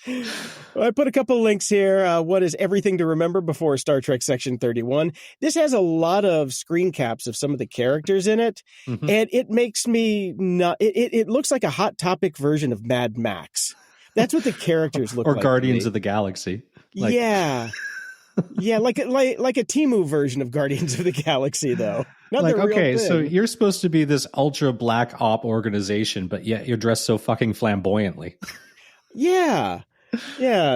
I put a couple links here. What is everything to remember before Star Trek Section 31? This has a lot of screen caps of some of the characters in it, and it makes me not. It looks like a Hot Topic version of Mad Max. That's what the characters look like. Or Guardians of the Galaxy. Yeah, like a Temu version of Guardians of the Galaxy, though. Not like, the real okay, thing. so you're supposed to be this ultra black op organization, but yet you're dressed so fucking flamboyantly. Yeah.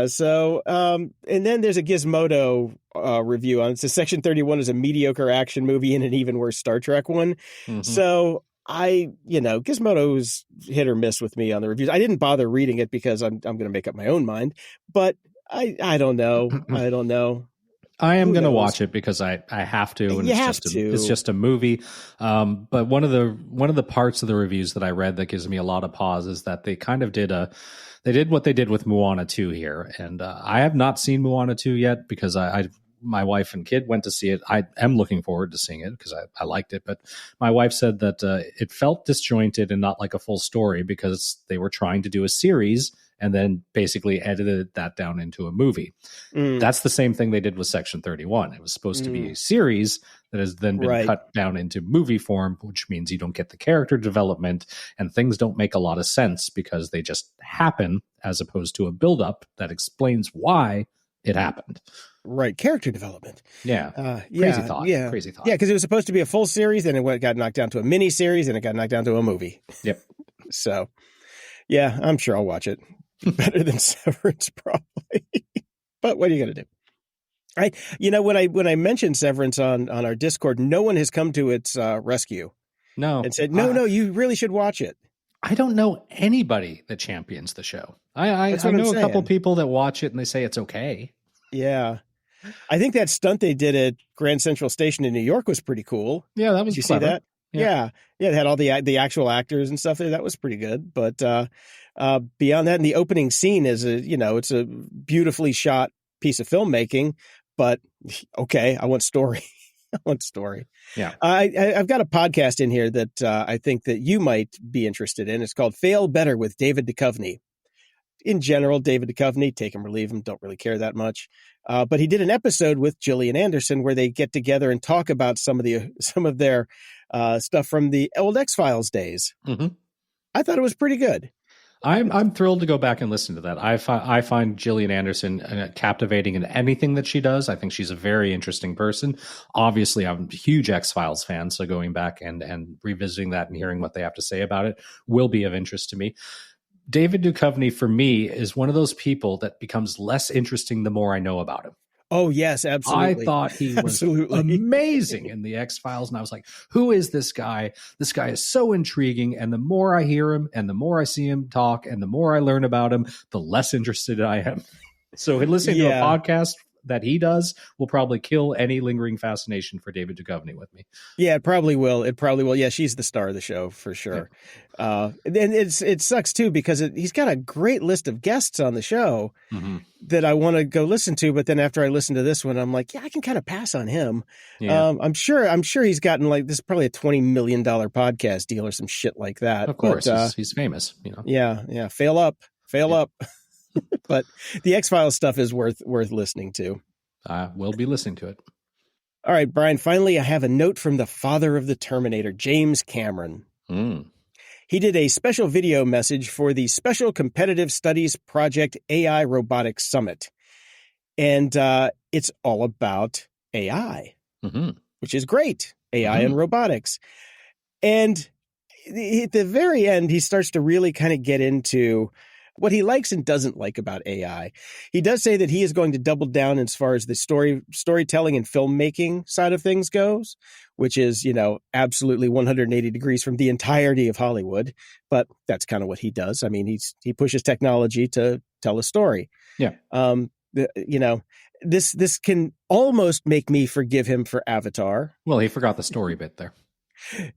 So, and then there's a Gizmodo review on it. So Section 31 is a mediocre action movie and an even worse Star Trek one. So Gizmodo's hit or miss with me on the reviews. I didn't bother reading it because I'm going to make up my own mind, but I don't know. I am going to watch it because I have to, and it's just a movie. But one of the parts of the reviews that I read that gives me a lot of pause is that they kind of did what they did with Moana 2 here, and I have not seen Moana 2 yet because my wife and kid went to see it. I am looking forward to seeing it because I liked it, but my wife said that it felt disjointed and not like a full story because they were trying to do a series and then basically edited that down into a movie. That's the same thing they did with Section 31. It was supposed to be a series that has then been cut down into movie form, which means you don't get the character development and things don't make a lot of sense because they just happen as opposed to a buildup that explains why it happened. Right. Character development. Yeah. Crazy thought. Yeah, because it was supposed to be a full series, and it got knocked down to a mini series, and it got knocked down to a movie. Yep. So, yeah, I'm sure I'll watch it. Better than Severance, probably. But what are you going to do? When I mentioned Severance on our Discord, no one has come to its rescue. No. And said, no, you really should watch it. I don't know anybody that champions the show. I know a couple people that watch it and they say it's okay. Yeah. I think that stunt they did at Grand Central Station in New York was pretty cool. Yeah, that was Did you clever. see that? Yeah. It had all the actual actors and stuff there. That was pretty good. But beyond that, and the opening scene is it's a beautifully shot piece of filmmaking. But okay, I want story. I want story. Yeah. I've got a podcast in here that I think that you might be interested in. It's called Fail Better with David Duchovny. In general, David Duchovny, take him or leave him, don't really care that much. But he did an episode with Gillian Anderson where they get together and talk about some of their stuff from the old X-Files days. Mm-hmm. I thought it was pretty good. I'm thrilled to go back and listen to that. I find Gillian Anderson captivating in anything that she does. I think she's a very interesting person. Obviously, I'm a huge X-Files fan, so going back and revisiting that and hearing what they have to say about it will be of interest to me. David Duchovny, for me, is one of those people that becomes less interesting the more I know about him. Oh, yes, absolutely. I thought he was amazing in the X-Files, and I was like, who is this guy? This guy is so intriguing, and the more I hear him, and the more I see him talk, and the more I learn about him, the less interested I am. So listening to a podcast that he does will probably kill any lingering fascination for David Duchovny with me. Yeah, it probably will. Yeah, she's the star of the show for sure. Yeah. And it sucks too because he's got a great list of guests on the show that I want to go listen to. But then after I listen to this one, I'm like, yeah, I can kind of pass on him. Yeah. I'm sure he's gotten this is probably a $20 million podcast deal or some shit like that. Of course, but, he's famous. Yeah. Fail up. But the X-Files stuff is worth listening to. We'll be listening to it. All right, Brian, finally, I have a note from the father of the Terminator, James Cameron. He did a special video message for the Special Competitive Studies Project AI Robotics Summit. And it's all about AI, which is great, AI and robotics. And at the very end, he starts to really kind of get into what he likes and doesn't like about AI. He does say that he is going to double down as far as the storytelling and filmmaking side of things goes, which is, absolutely 180 degrees from the entirety of Hollywood. But that's kind of what he does. I mean, he pushes technology to tell a story. Yeah. This can almost make me forgive him for Avatar. Well, he forgot the story bit there.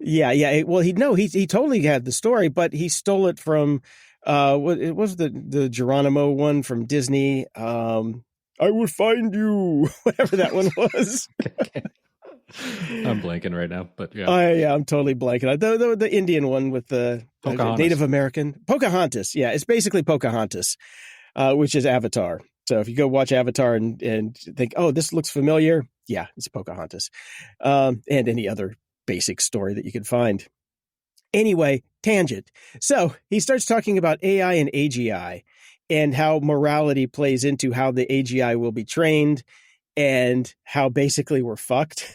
Yeah. Well, he totally had the story, but he stole it from it was the Geronimo one from Disney. I will find you, whatever that one was. I'm blanking right now, but yeah. I'm totally blanking. The Indian one with the Native American Pocahontas. Yeah, it's basically Pocahontas, which is Avatar. So if you go watch Avatar and think, oh, this looks familiar, yeah, it's Pocahontas, and any other basic story that you could find. Anyway, tangent. So he starts talking about AI and AGI and how morality plays into how the AGI will be trained and how basically we're fucked.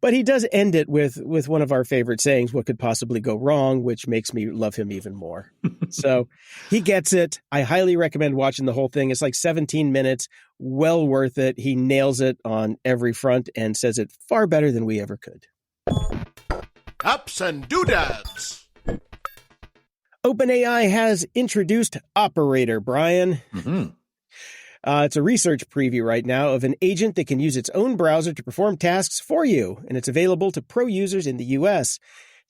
But he does end it with one of our favorite sayings, what could possibly go wrong, which makes me love him even more. So he gets it. I highly recommend watching the whole thing. It's like 17 minutes, well worth it. He nails it on every front and says it far better than we ever could. Ups and doodads. OpenAI has introduced Operator, Brian. It's a research preview right now of an agent that can use its own browser to perform tasks for you, and it's available to pro users in the U.S.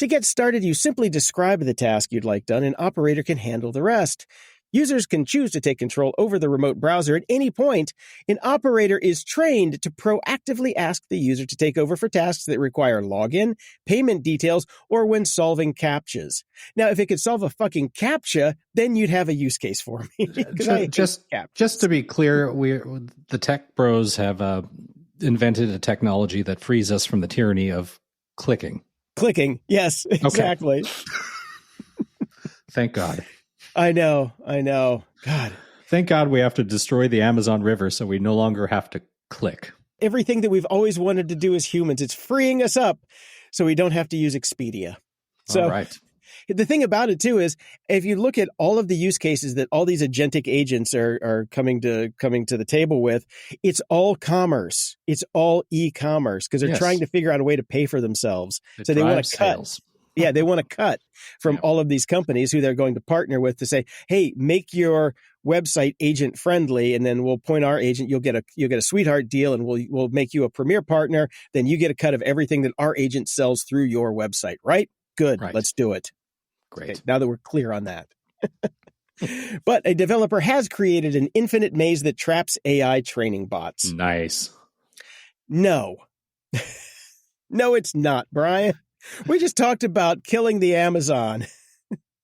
To get started, you simply describe the task you'd like done, and Operator can handle the rest. Users can choose to take control over the remote browser at any point. An Operator is trained to proactively ask the user to take over for tasks that require login, payment details, or when solving CAPTCHAs. Now, if it could solve a fucking CAPTCHA, then you'd have a use case for me. Just to be clear, the tech bros have invented a technology that frees us from the tyranny of clicking. Clicking, yes, exactly. Okay. Thank God. I know. God. Thank God we have to destroy the Amazon River so we no longer have to click. Everything that we've always wanted to do as humans, it's freeing us up so we don't have to use Expedia. So all right. The thing about it, too, is if you look at all of the use cases that all these agentic agents are coming to the table with, it's all commerce. It's all e-commerce because they're trying to figure out a way to pay for themselves. So they want to cut. Yeah, they want to cut from all of these companies who they're going to partner with to say, hey, make your website agent friendly, and then we'll point our agent. You'll get a sweetheart deal, and we'll make you a premier partner. Then you get a cut of everything that our agent sells through your website. Right? Good. Right. Let's do it. Great. Okay, now that we're clear on that. But a developer has created an infinite maze that traps AI training bots. Nice. No. No, it's not, Brian. We just talked about killing the Amazon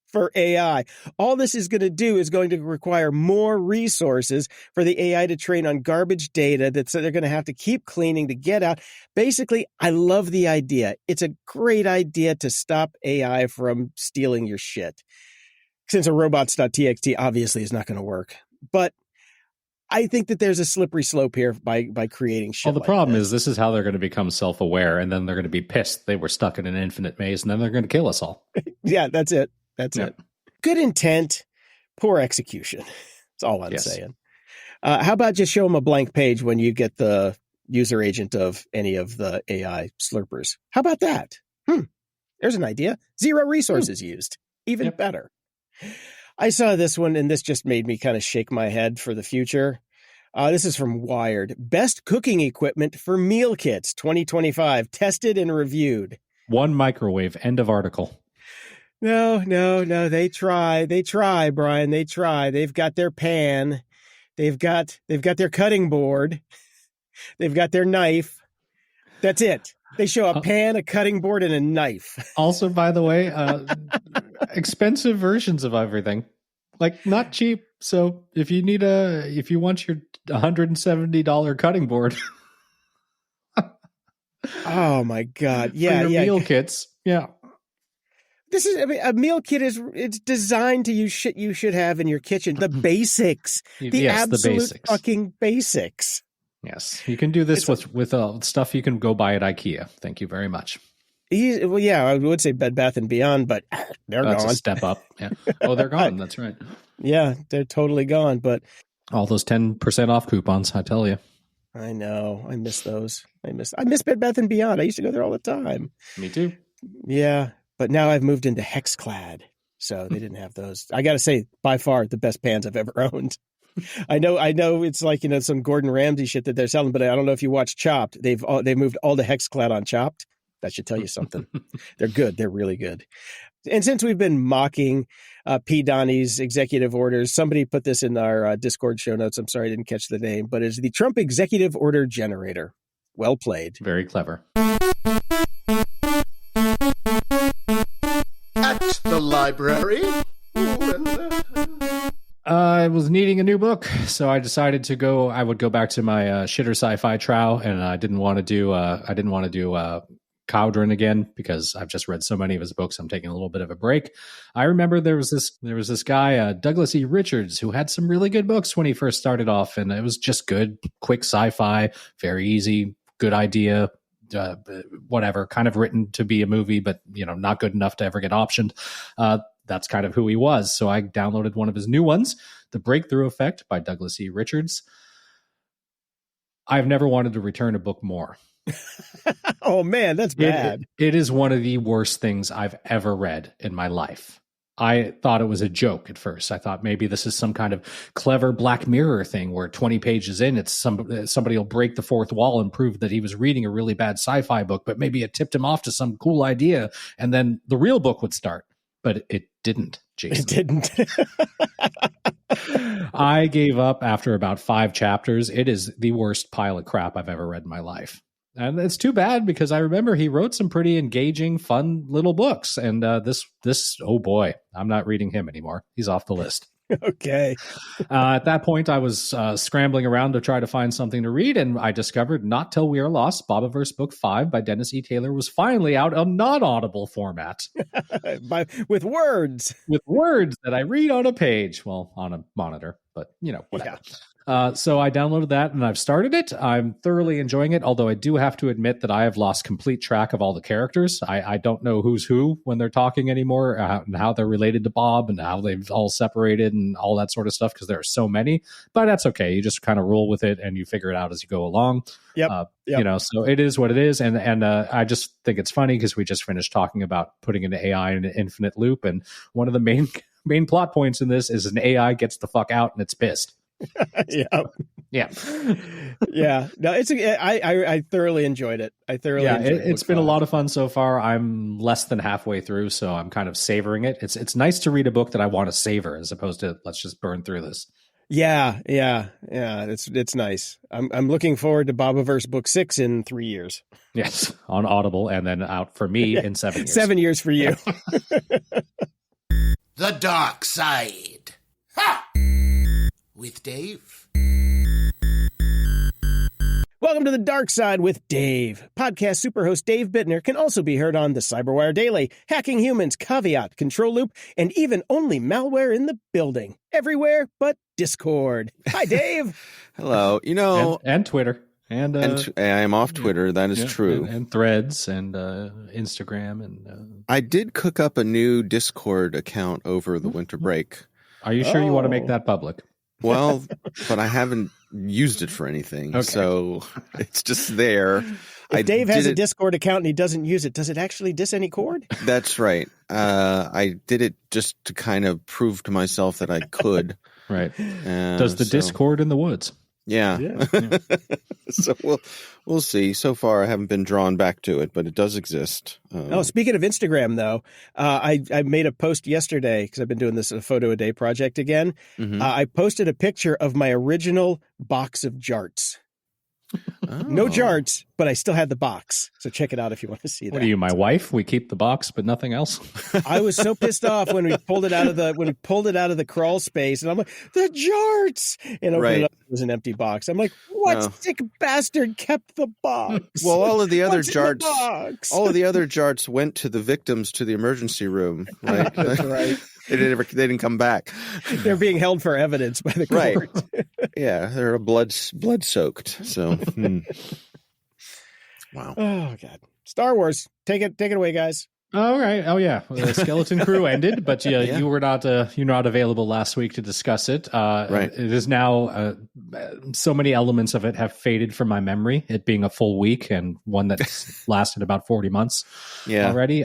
for AI. All this is going to do is going to require more resources for the AI to train on garbage data that they're going to have to keep cleaning to get out. Basically, I love the idea. It's a great idea to stop AI from stealing your shit. Since a robots.txt obviously is not going to work. But I think that there's a slippery slope here by creating shit. Well, the problem is this is how they're going to become self-aware, and then they're going to be pissed they were stuck in an infinite maze, and then they're going to kill us all. Yeah, that's it. That's it. Good intent, poor execution. That's all I'm saying. How about just show them a blank page when you get the user agent of any of the AI slurpers? How about that? There's an idea. 0 resources used. Even better. I saw this one, and this just made me kind of shake my head for the future. This is from Wired. Best cooking equipment for meal kits 2025, tested and reviewed. 1 microwave, end of article. No. They try, Brian. They try. They've got their pan. They've got their cutting board. They've got their knife. That's it. They show a pan, a cutting board, and a knife. Also, by the way, expensive versions of everything, like not cheap. So if you want your $170 cutting board, oh my God, yeah, meal kits, This is a meal kit it's designed to use shit you should have in your kitchen. The basics, the absolute fucking basics. Yes, you can do this with stuff you can go buy at IKEA. Thank you very much. I would say Bed Bath & Beyond, but they're That's gone. A step up. Yeah. Oh, they're gone. That's right. Yeah, they're totally gone. But all those 10% off coupons, I tell you. I know. I miss those. I miss Bed Bath & Beyond. I used to go there all the time. Me too. Yeah, but now I've moved into Hexclad, so they didn't have those. I got to say, by far, the best pans I've ever owned. I know it's like, some Gordon Ramsay shit that they're selling, but I don't know if you watch Chopped. They've moved all the Hexclad on Chopped. That should tell you something. They're good. They're really good. And since we've been mocking P. Donnie's executive orders, somebody put this in our Discord show notes. I'm sorry I didn't catch the name, but it's the Trump Executive Order Generator. Well played. Very clever. At the library. I was needing a new book, so I decided I would go back to my shitter sci-fi trow, and I didn't want to do Cowdron again because I've just read so many of his books. I'm taking a little bit of a break. I remember there was this guy, Douglas E. Richards, who had some really good books when he first started off, and it was just good, quick sci-fi, very easy, good idea, whatever, kind of written to be a movie, but not good enough to ever get optioned. That's kind of who he was. So I downloaded one of his new ones, The Breakthrough Effect by Douglas E. Richards. I've never wanted to return a book more. Oh man, that's bad. It is one of the worst things I've ever read in my life. I thought it was a joke at first. I thought maybe this is some kind of clever Black Mirror thing where 20 pages in, it's somebody will break the fourth wall and prove that he was reading a really bad sci-fi book, but maybe it tipped him off to some cool idea, and then the real book would start. But it didn't, Jason. It didn't. I gave up after about 5 chapters. It is the worst pile of crap I've ever read in my life. And it's too bad because I remember he wrote some pretty engaging, fun little books. And this, oh boy, I'm not reading him anymore. He's off the list. Okay. At that point, I was scrambling around to try to find something to read, and I discovered Not Till We Are Lost, Bobiverse Book 5 by Dennis E. Taylor was finally out on non-audible format. With words. With words that I read on a page. Well, on a monitor, but, whatever. Yeah. So I downloaded that and I've started it. I'm thoroughly enjoying it, although I do have to admit that I have lost complete track of all the characters. I don't know who's who when they're talking anymore, and how they're related to Bob and how they've all separated and all that sort of stuff, because there are so many. But that's okay. You just kind of roll with it and you figure it out as you go along. Yep. So it is what it is. And I just think it's funny because we just finished talking about putting an AI in an infinite loop. And one of the main plot points in this is an AI gets the fuck out and it's pissed. Yeah. No, I thoroughly enjoyed it. It's been a lot of fun so far. I'm less than halfway through, so I'm kind of savoring it. It's nice to read a book that I want to savor as opposed to let's just burn through this. Yeah. It's nice. I'm looking forward to Bobiverse Book 6 in 3 years. Yes, on Audible, and then out for me in 7 years. 7 years for you. The Dark Side. Ha! With Dave. Welcome to The Dark Side with Dave. Podcast superhost Dave Bittner can also be heard on the Cyberwire Daily, Hacking Humans, Caveat, Control Loop, and even Only Malware in the Building. Everywhere but Discord. Hi, Dave. Hello. And Twitter. And I am off Twitter. That is true. And Threads and Instagram. And I did cook up a new Discord account over the winter break. Are you sure you want to make that public? Well, but I haven't used it for anything, so it's just there. If Dave has a Discord account and he doesn't use it, does it actually dis any cord? That's right. I did it just to kind of prove to myself that I could. Right. Does the Discord in the woods? Yeah. So we'll see. So far, I haven't been drawn back to it, but it does exist. Speaking of Instagram, though, I made a post yesterday because I've been doing this photo a day project again. Mm-hmm. I posted a picture of my original box of jarts. No jarts, but I still had the box. So check it out if you want to see that. What are you, my wife? We keep the box, but nothing else. I was so pissed off when we pulled it out of the crawl space, and I'm like, the jarts, and opened it up. It was an empty box. I'm like, what sick bastard kept the box? Well, all of the other jarts went to the victims to the emergency room. Right. That's right. They didn't come back. They're being held for evidence by the court. Right. Yeah, they're blood soaked. So, wow. Oh God, Star Wars. Take it away, guys. All right. Oh yeah, the Skeleton Crew ended, but you were not available last week to discuss it. Right. It is now so many elements of it have faded from my memory. It being a full week and one that lasted about 40 months already.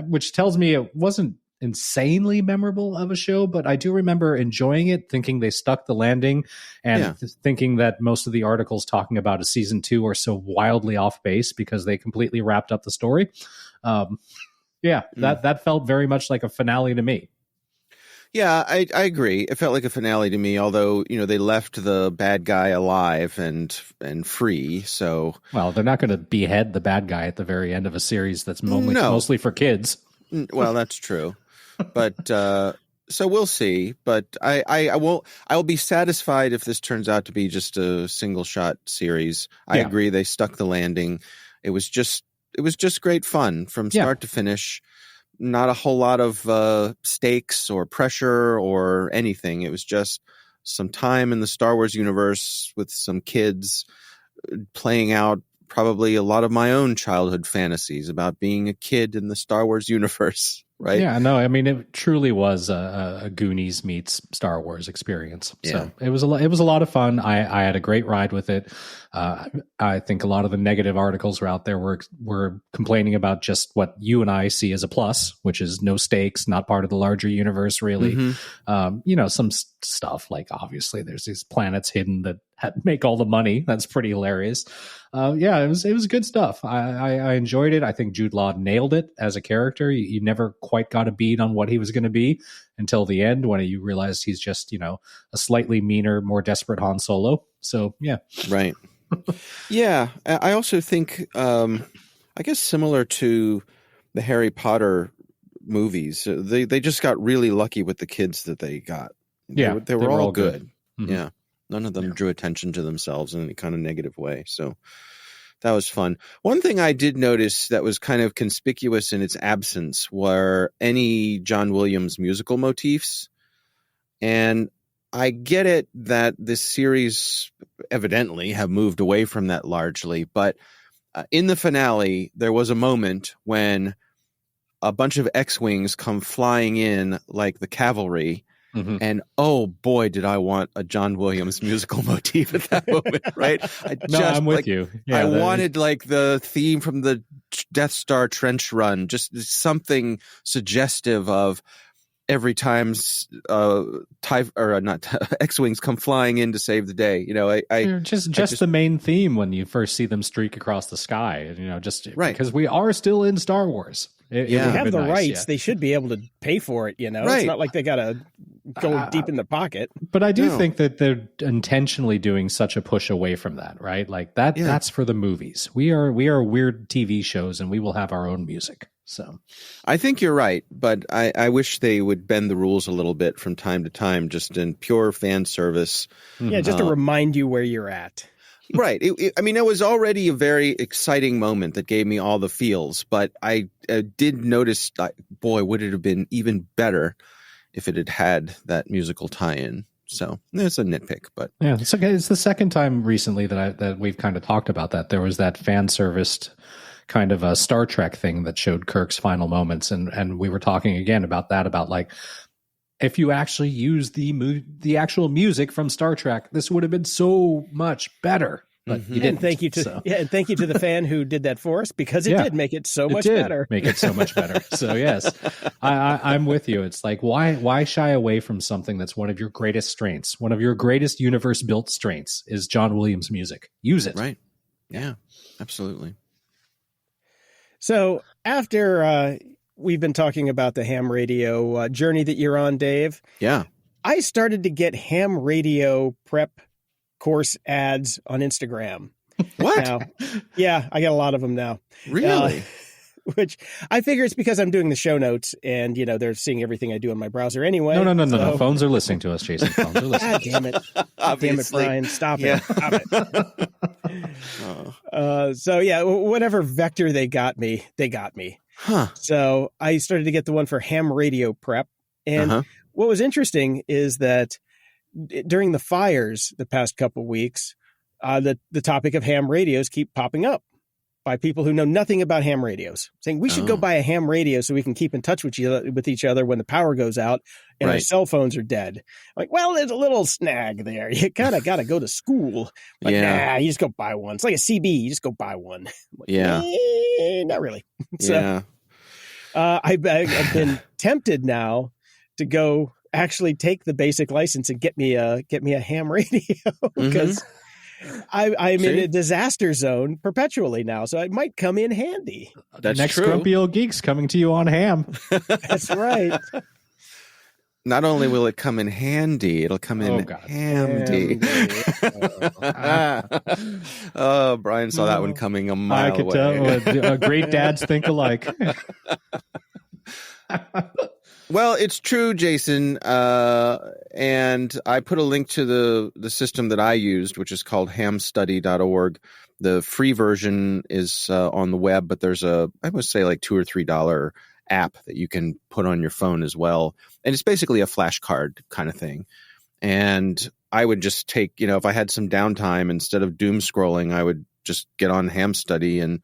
Which tells me it wasn't insanely memorable of a show, but I do remember enjoying it, thinking they stuck the landing, and thinking that most of the articles talking about a season 2 are so wildly off base because they completely wrapped up the story. That felt very much like a finale to me. Yeah, I agree. It felt like a finale to me, although, they left the bad guy alive and free. So, well, they're not going to behead the bad guy at the very end of a series that's mostly for kids. Well, that's true. But so we'll see. But I'll be satisfied if this turns out to be just a single shot series. I agree. They stuck the landing. It was just great fun from start to finish. Not a whole lot of stakes or pressure or anything. It was just some time in the Star Wars universe with some kids playing out probably a lot of my own childhood fantasies about being a kid in the Star Wars universe. Right? Yeah, no, I mean, it truly was a Goonies meets Star Wars experience. Yeah. So it was a lot of fun. I had a great ride with it. I think a lot of the negative articles were out there were complaining about just what you and I see as a plus, which is no stakes, not part of the larger universe, really. Some stuff like, obviously there's these planets hidden that make all the money. That's pretty hilarious. It was good stuff. I enjoyed it. I think Jude Law nailed it as a character. You never quite got a beat on what he was going to be until the end, when you realize he's just, a slightly meaner, more desperate Han Solo. So, yeah. Right. Yeah. I also think, I guess similar to the Harry Potter movies, they just got really lucky with the kids that they got. They were all good. Mm-hmm. Yeah. None of them drew attention to themselves in any kind of negative way. So that was fun. One thing I did notice that was kind of conspicuous in its absence were any John Williams musical motifs. And I get it that this series evidently have moved away from that largely. But in the finale, there was a moment when a bunch of X-Wings come flying in like the cavalry. Mm-hmm. And oh boy, did I want a John Williams musical motif at that moment, right? I'm with you. Yeah, I wanted like the theme from the Death Star trench run, just something suggestive of every time X-Wings come flying in to save the day. Just the main theme when you first see them streak across the sky, right, because we are still in Star Wars. They have the rights. Yeah. They should be able to pay for it. Right. It's not like they got to go deep in the pocket. But I do think that they're intentionally doing such a push away from that, right? Like that. Yeah. That's for the movies. We are weird TV shows, and we will have our own music. So, I think you're right, but I wish they would bend the rules a little bit from time to time, just in pure fan service. Yeah, just to remind you where you're at. Right. It was already a very exciting moment that gave me all the feels, but I did notice, boy, would it have been even better if it had had that musical tie-in. So it's a nitpick, but yeah, it's okay. It's the second time recently that we've kind of talked about that. There was that fan serviced kind of a Star Trek thing that showed Kirk's final moments, and we were talking again about that, about like, if you actually use the actual music from Star Trek, this would have been so much better. But you didn't. And thank you to the fan who did that for us, because it did make it so much better. Make it so much better. So yes, I'm with you. It's like, why shy away from something that's one of your greatest strengths, one of your greatest universe built strengths is John Williams music. Use it. Right. Yeah. Absolutely. So after we've been talking about the ham radio journey that you're on, Dave. Yeah. I started to get ham radio prep course ads on Instagram. What? Now, yeah, I got a lot of them now. Really? Which I figure it's because I'm doing the show notes, and they're seeing everything I do on my browser anyway. No. Phones are listening to us, Jason. Phones are listening. God damn it. Damn it, Brian. Stop it. Stop it. So yeah, whatever vector they got me. Huh. So I started to get the one for ham radio prep. And what was interesting is that during the fires the past couple of weeks, the topic of ham radios keep popping up by people who know nothing about ham radios, saying we should go buy a ham radio so we can keep in touch with each other when the power goes out and our cell phones are dead. Like, well, there's a little snag there. You kind of got to go to school. But nah, you just go buy one. It's like a CB. You just go buy one. Like, not really. So I've been tempted now to go actually take the basic license and get me a ham radio, because I'm in a disaster zone perpetually now, so it might come in handy. That's next true. Grumpy Old Geeks coming to you on ham. That's right. Not only will it come in handy, it'll come in handy. Oh, Brian saw that one coming a mile away. I could tell. Great dads think alike. Well, it's true, Jason, and I put a link to the system that I used, which is called hamstudy.org. The free version is on the web, but there's I would say like $2 or $3 app that you can put on your phone as well. And it's basically a flashcard kind of thing. And I would just take, if I had some downtime, instead of doom scrolling, I would just get on ham study. And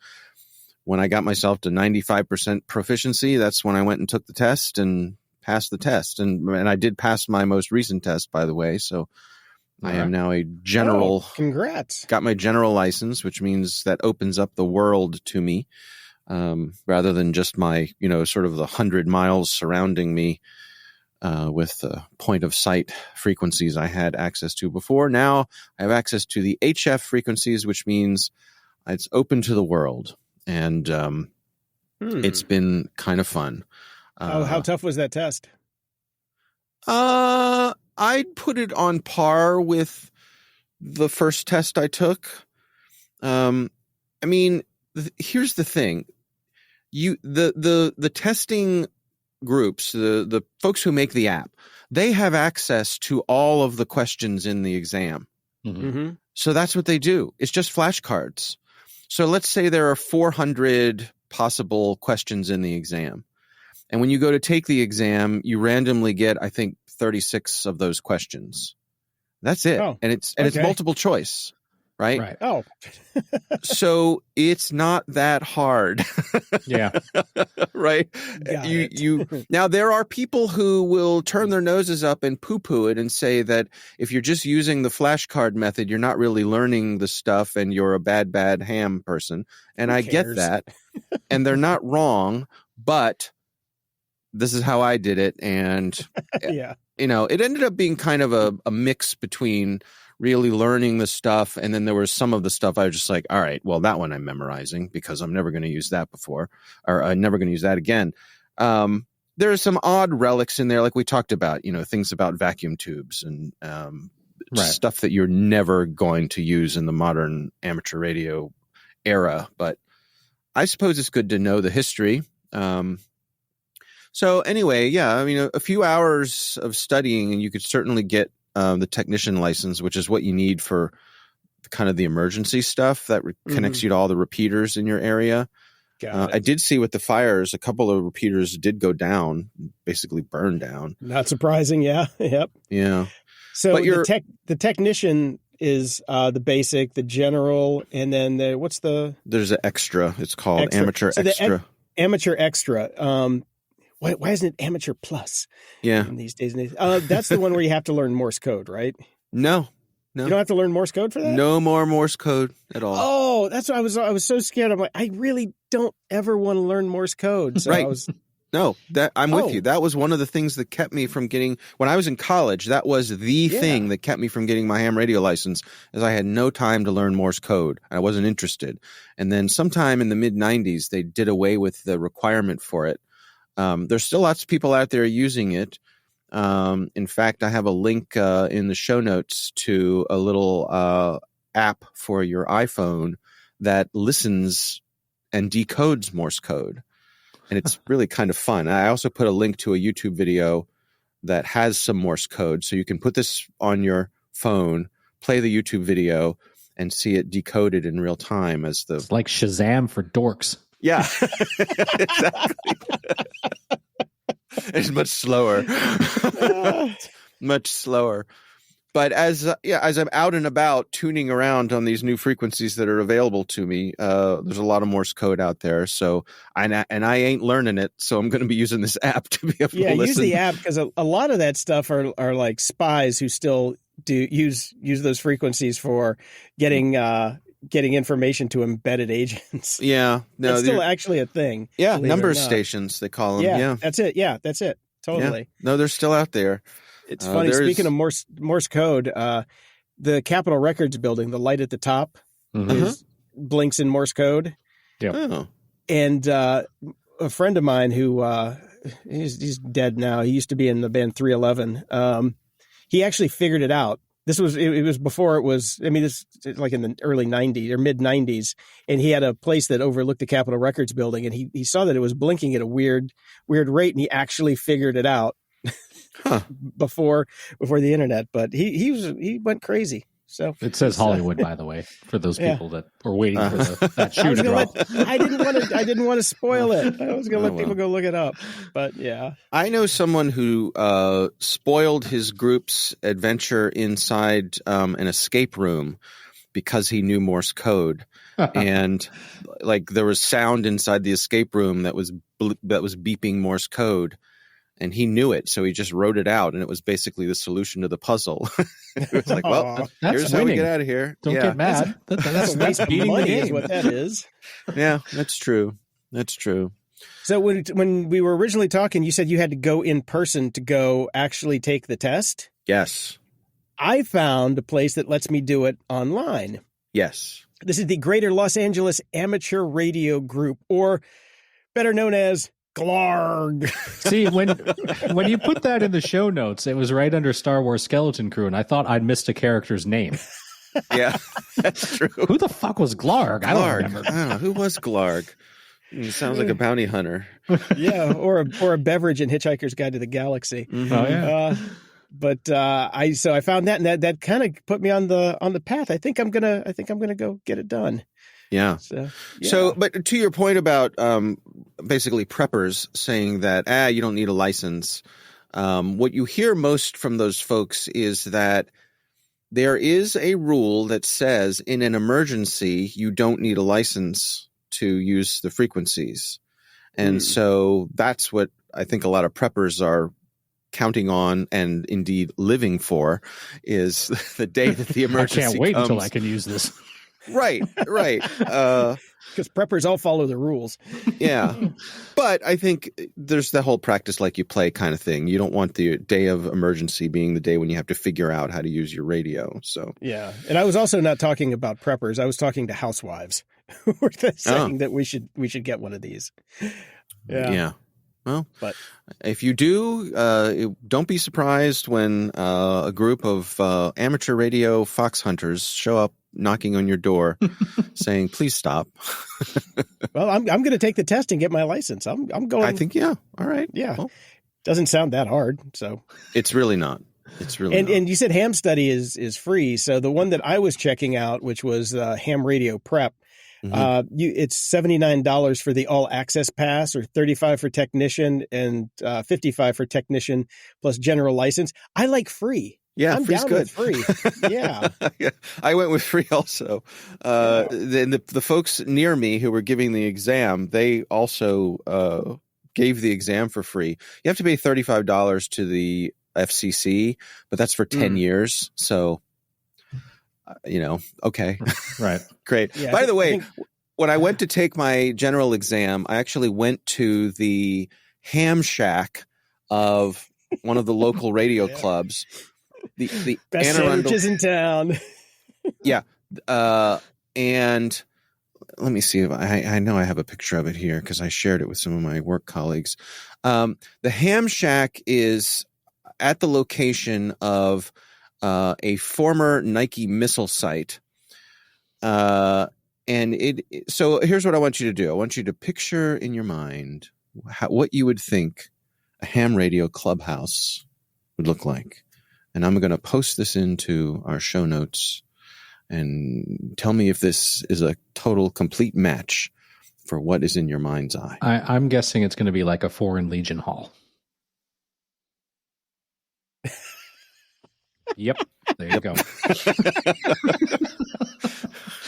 when I got myself to 95% proficiency, that's when I went and took the test and passed the test. And I did pass my most recent test, by the way. So I am now a general. Oh, congrats. Got my general license, which means that opens up the world to me, rather than just my, sort of the 100 miles surrounding me with the point of sight frequencies I had access to before. Now I have access to the HF frequencies, which means it's open to the world. And it's been kind of fun. How tough was that test? I'd put it on par with the first test I took. Here's the thing. The testing groups, the folks who make the app, they have access to all of the questions in the exam. Mm-hmm. So that's what they do. It's just flashcards. So let's say there are 400 possible questions in the exam. And when you go to take the exam, you randomly get, I think, 36 of those questions. That's it. Oh, and it's multiple choice, right? Oh. So it's not that hard. Yeah. Right? Now there are people who will turn their noses up and poo-poo it and say that if you're just using the flashcard method, you're not really learning the stuff and you're a bad ham person. And I get that. And they're not wrong, but this is how I did it. And yeah. It ended up being kind of a mix between really learning the stuff, and then there was some of the stuff I was just like, all right, well, that one I'm memorizing because I'm never going to use that before, or I'm never going to use that again. There are some odd relics in there, like we talked about, things about vacuum tubes and stuff that you're never going to use in the modern amateur radio era. But I suppose it's good to know the history. So anyway, yeah, a few hours of studying and you could certainly get the technician license, which is what you need for kind of the emergency stuff that connects you to all the repeaters in your area. I did see with the fires, a couple of repeaters did go down, basically burned down. Not surprising. Yeah. Yep. Yeah. So the technician is the basic, the general, and then there's an extra. It's called amateur extra. Amateur extra. Why isn't it amateur plus? Yeah. In these days. That's the one where you have to learn Morse code, right? No. You don't have to learn Morse code for that? No more Morse code at all. Oh, that's what I was so scared. I'm like, I really don't ever want to learn Morse code. So right. I'm with you. That was one of the things that kept me from getting, when I was in college, that was the thing that kept me from getting my ham radio license, is I had no time to learn Morse code. I wasn't interested. And then sometime in the mid-90s, they did away with the requirement for it. There's still lots of people out there using it. In fact, I have a link in the show notes to a little app for your iPhone that listens and decodes Morse code. And it's really kind of fun. I also put a link to a YouTube video that has some Morse code. So you can put this on your phone, play the YouTube video, and see it decoded in real time as the... It's like Shazam for dorks. Yeah, exactly. It's much slower. Much slower. But as I'm out and about tuning around on these new frequencies that are available to me, there's a lot of Morse code out there. So I ain't learning it, so I'm going to be using this app to be able to listen. Yeah, use the app because a lot of that stuff are like spies who still do use those frequencies for getting information to embedded agents. Yeah, no, that's still actually a thing. Yeah, number stations they call them. Yeah, that's it. Yeah, that's it. Totally. Yeah. No, they're still out there. It's funny. Speaking of Morse code, the Capitol Records building, the light at the top blinks in Morse code. Yeah. Oh. And a friend of mine who he's dead now. He used to be in the band 311. He actually figured it out. It was before it was, this like in the early 90s or mid 90s. And he had a place that overlooked the Capitol Records building, and he saw that it was blinking at a weird rate, and he actually figured it out before the internet. But he went crazy. So it says Hollywood, by the way, for those people that were waiting for that shoe to drop. I didn't want to spoil it. I was going to let people go look it up. But yeah, I know someone who spoiled his group's adventure inside an escape room because he knew Morse code. and like there was sound inside the escape room that was beeping Morse code. And he knew it, so he just wrote it out, and it was basically the solution to the puzzle. It was like, well, here's how we get out of here. Don't get mad. That's beating the game. Is what that is. Yeah, that's true. That's true. So when we were originally talking, you said you had to go in person to go actually take the test? Yes. I found a place that lets me do it online. Yes. This is the Greater Los Angeles Amateur Radio Group, or better known as Glarg. See, when you put that in the show notes, it was right under Star Wars Skeleton Crew, and I thought I'd missed a character's name. Yeah, that's true. Who the fuck was Glarg? I don't remember. I don't know. Who was Glarg? He sounds like a bounty hunter. Yeah, or a beverage in Hitchhiker's Guide to the Galaxy. Mm-hmm. Oh yeah. But I found that, and that kind of put me on the path. I think I'm gonna go get it done. Yeah. So, but to your point about basically preppers saying that you don't need a license, what you hear most from those folks is that there is a rule that says in an emergency you don't need a license to use the frequencies, and so that's what I think a lot of preppers are counting on and indeed living for is the day that the emergency I can't wait comes. until I can use this. Right. Because preppers all follow the rules. Yeah. But I think there's the whole practice like you play kind of thing. You don't want the day of emergency being the day when you have to figure out how to use your radio. So yeah. And I was also not talking about preppers. I was talking to housewives who were saying that we should get one of these. Yeah. Well, but if you do, don't be surprised when a group of amateur radio fox hunters show up knocking on your door saying, please stop. Well, I'm going to take the test and get my license. I'm going. I think, yeah. All right. Yeah. Well, doesn't sound that hard. So it's really not. It's really not. And you said Ham Study is free. So the one that I was checking out, which was Ham Radio Prep, it's $79 for the all access pass, or $35 for technician, and $55 for technician plus general license. I like free. Yeah, I'm free's down good. With free. Yeah. Yeah, I went with free also. The folks near me who were giving the exam, they also gave the exam for free. You have to pay $35 to the FCC, but that's for 10 years. So, okay. Right. Great. Yeah, By the way, when I went to take my general exam, I actually went to the ham shack of one of the local radio clubs. The best sandwiches in town. Yeah. And let me see if I know I have a picture of it here because I shared it with some of my work colleagues. The ham shack is at the location of a former Nike missile site. So here's what I want you to do. I want you to picture in your mind what you would think a ham radio clubhouse would look like. And I'm going to post this into our show notes and tell me if this is a total, complete match for what is in your mind's eye. I'm guessing it's going to be like a Foreign Legion hall. Yep. There you go.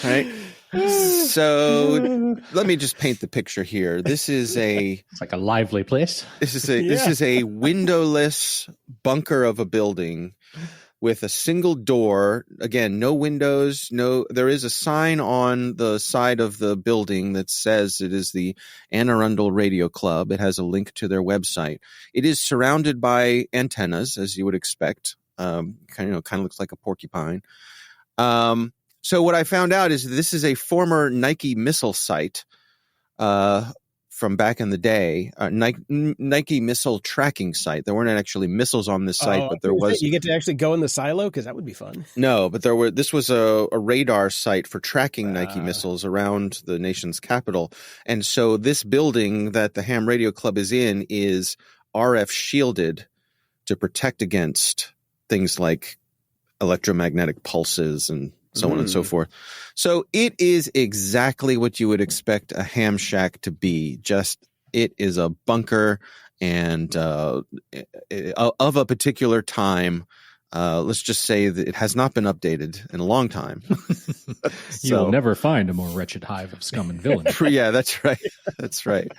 All right. So let me just paint the picture here. This is it's like a lively place. This is a windowless bunker of a building with a single door. Again, no windows. There is a sign on the side of the building that says it is the Anne Arundel Radio Club. It has a link to their website. It is surrounded by antennas, as you would expect. Kind of looks like a porcupine. So what I found out is this is a former Nike missile site from back in the day, Nike missile tracking site. There weren't actually missiles on this site, but there was. You get to actually go in the silo? Because that would be fun. No, but this was a radar site for tracking Nike missiles around the nation's capital. And so this building that the Ham Radio Club is in is RF shielded to protect against things like electromagnetic pulses and so on and so forth. So it is exactly what you would expect a ham shack to be. Just it is a bunker and of a particular time Let's just say that it has not been updated in a long time. You will never find a more wretched hive of scum and villainy. Yeah, that's right. That's right.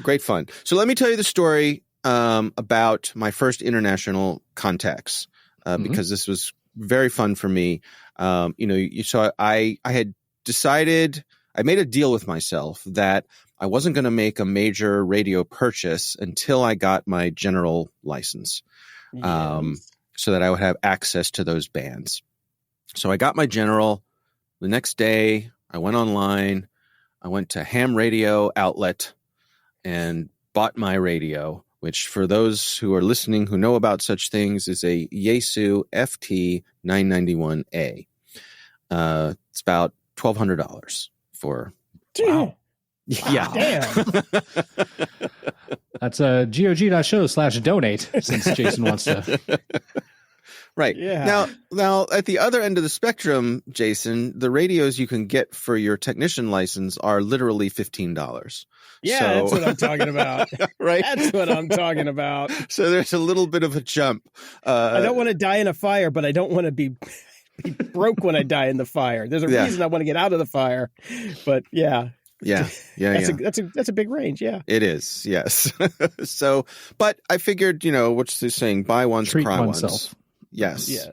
Great fun. So let me tell you the story about my first international contacts, because this was very fun for me. So I had decided, I made a deal with myself that I wasn't going to make a major radio purchase until I got my general license, so that I would have access to those bands. So I got my general. The next day, I went online. I went to Ham Radio Outlet and bought my radio, which for those who are listening who know about such things is a Yaesu FT 991A. It's about $1,200 for. Wow. Yeah. Damn. That's GOG.show/donate, since Jason wants to. Right. Yeah. Now at the other end of the spectrum, Jason, the radios you can get for your technician license are literally $15. Yeah, that's what I'm talking about. Right. That's what I'm talking about. So there's a little bit of a jump. I don't want to die in a fire, but I don't want to be broke when I die in the fire. There's a reason I want to get out of the fire. But yeah. Yeah. That's a big range. Yeah, it is. Yes. But I figured, what's this saying? Buy once, Treat cry oneself. once. Yes. Yeah.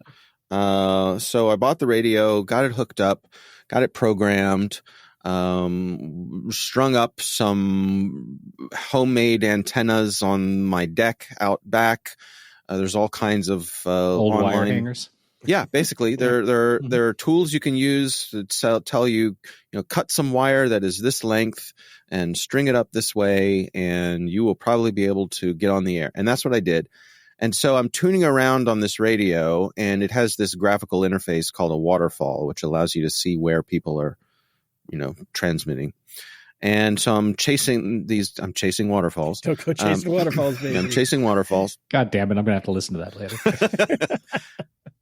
So I bought the radio, got it hooked up, got it programmed, strung up some homemade antennas on my deck out back. There's all kinds of old online wire hangers. Yeah, basically, there are tools you can use to tell you, cut some wire that is this length and string it up this way, and you will probably be able to get on the air. And that's what I did. And so I'm tuning around on this radio, and it has this graphical interface called a waterfall, which allows you to see where people are, transmitting. And so I'm chasing waterfalls. Don't go chasing waterfalls, baby. I'm chasing waterfalls. God damn it! I'm gonna have to listen to that later.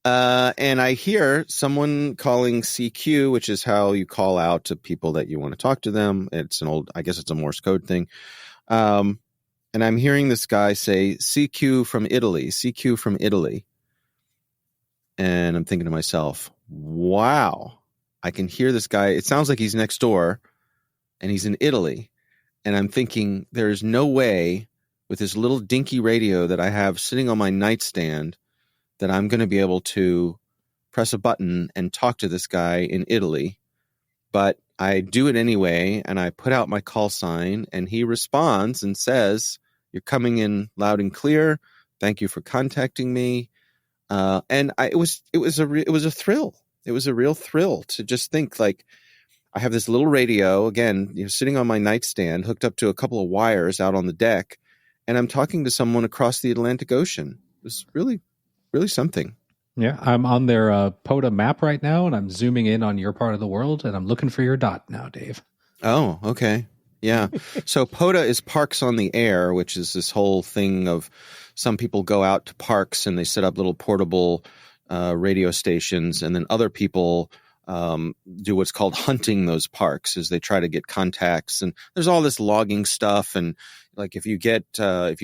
And I hear someone calling CQ, which is how you call out to people that you want to talk to them. I guess it's a Morse code thing. And I'm hearing this guy say CQ from Italy. And I'm thinking to myself, wow, I can hear this guy. It sounds like he's next door and he's in Italy. And I'm thinking there is no way with this little dinky radio that I have sitting on my nightstand that I'm going to be able to press a button and talk to this guy in Italy. But I do it anyway, and I put out my call sign, and he responds and says, "You're coming in loud and clear. Thank you for contacting me." It was a thrill. It was a real thrill to just think, like, I have this little radio, again, sitting on my nightstand, hooked up to a couple of wires out on the deck, and I'm talking to someone across the Atlantic Ocean. It was really something. Yeah, I'm on their POTA map right now, and I'm zooming in on your part of the world, and I'm looking for your dot now, Dave. Oh, okay. Yeah. So POTA is Parks on the Air, which is this whole thing of some people go out to parks and they set up little portable radio stations, and then other people do what's called hunting those parks as they try to get contacts. And there's all this logging stuff. And like if you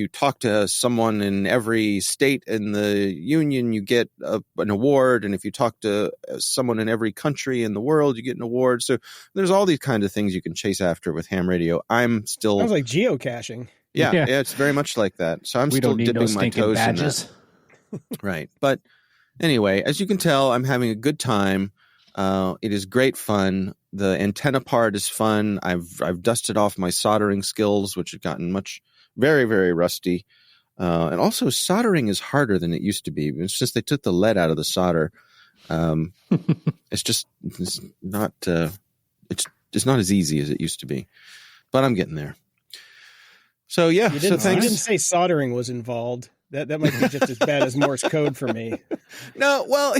talk to someone in every state in the union, you get an award. And if you talk to someone in every country in the world, you get an award. So there's all these kind of things you can chase after with ham radio. Sounds like geocaching. Yeah, it's very much like that. So I'm still dipping my toes in that. Right. But anyway, as you can tell, I'm having a good time. It is great fun. The antenna part is fun. I've dusted off my soldering skills, which have gotten very, very rusty. And also soldering is harder than it used to be. It's just they took the lead out of the solder. It's not as easy as it used to be, but I'm getting there. So yeah, you didn't say soldering was involved. That might be just as bad as Morse code for me. No, well,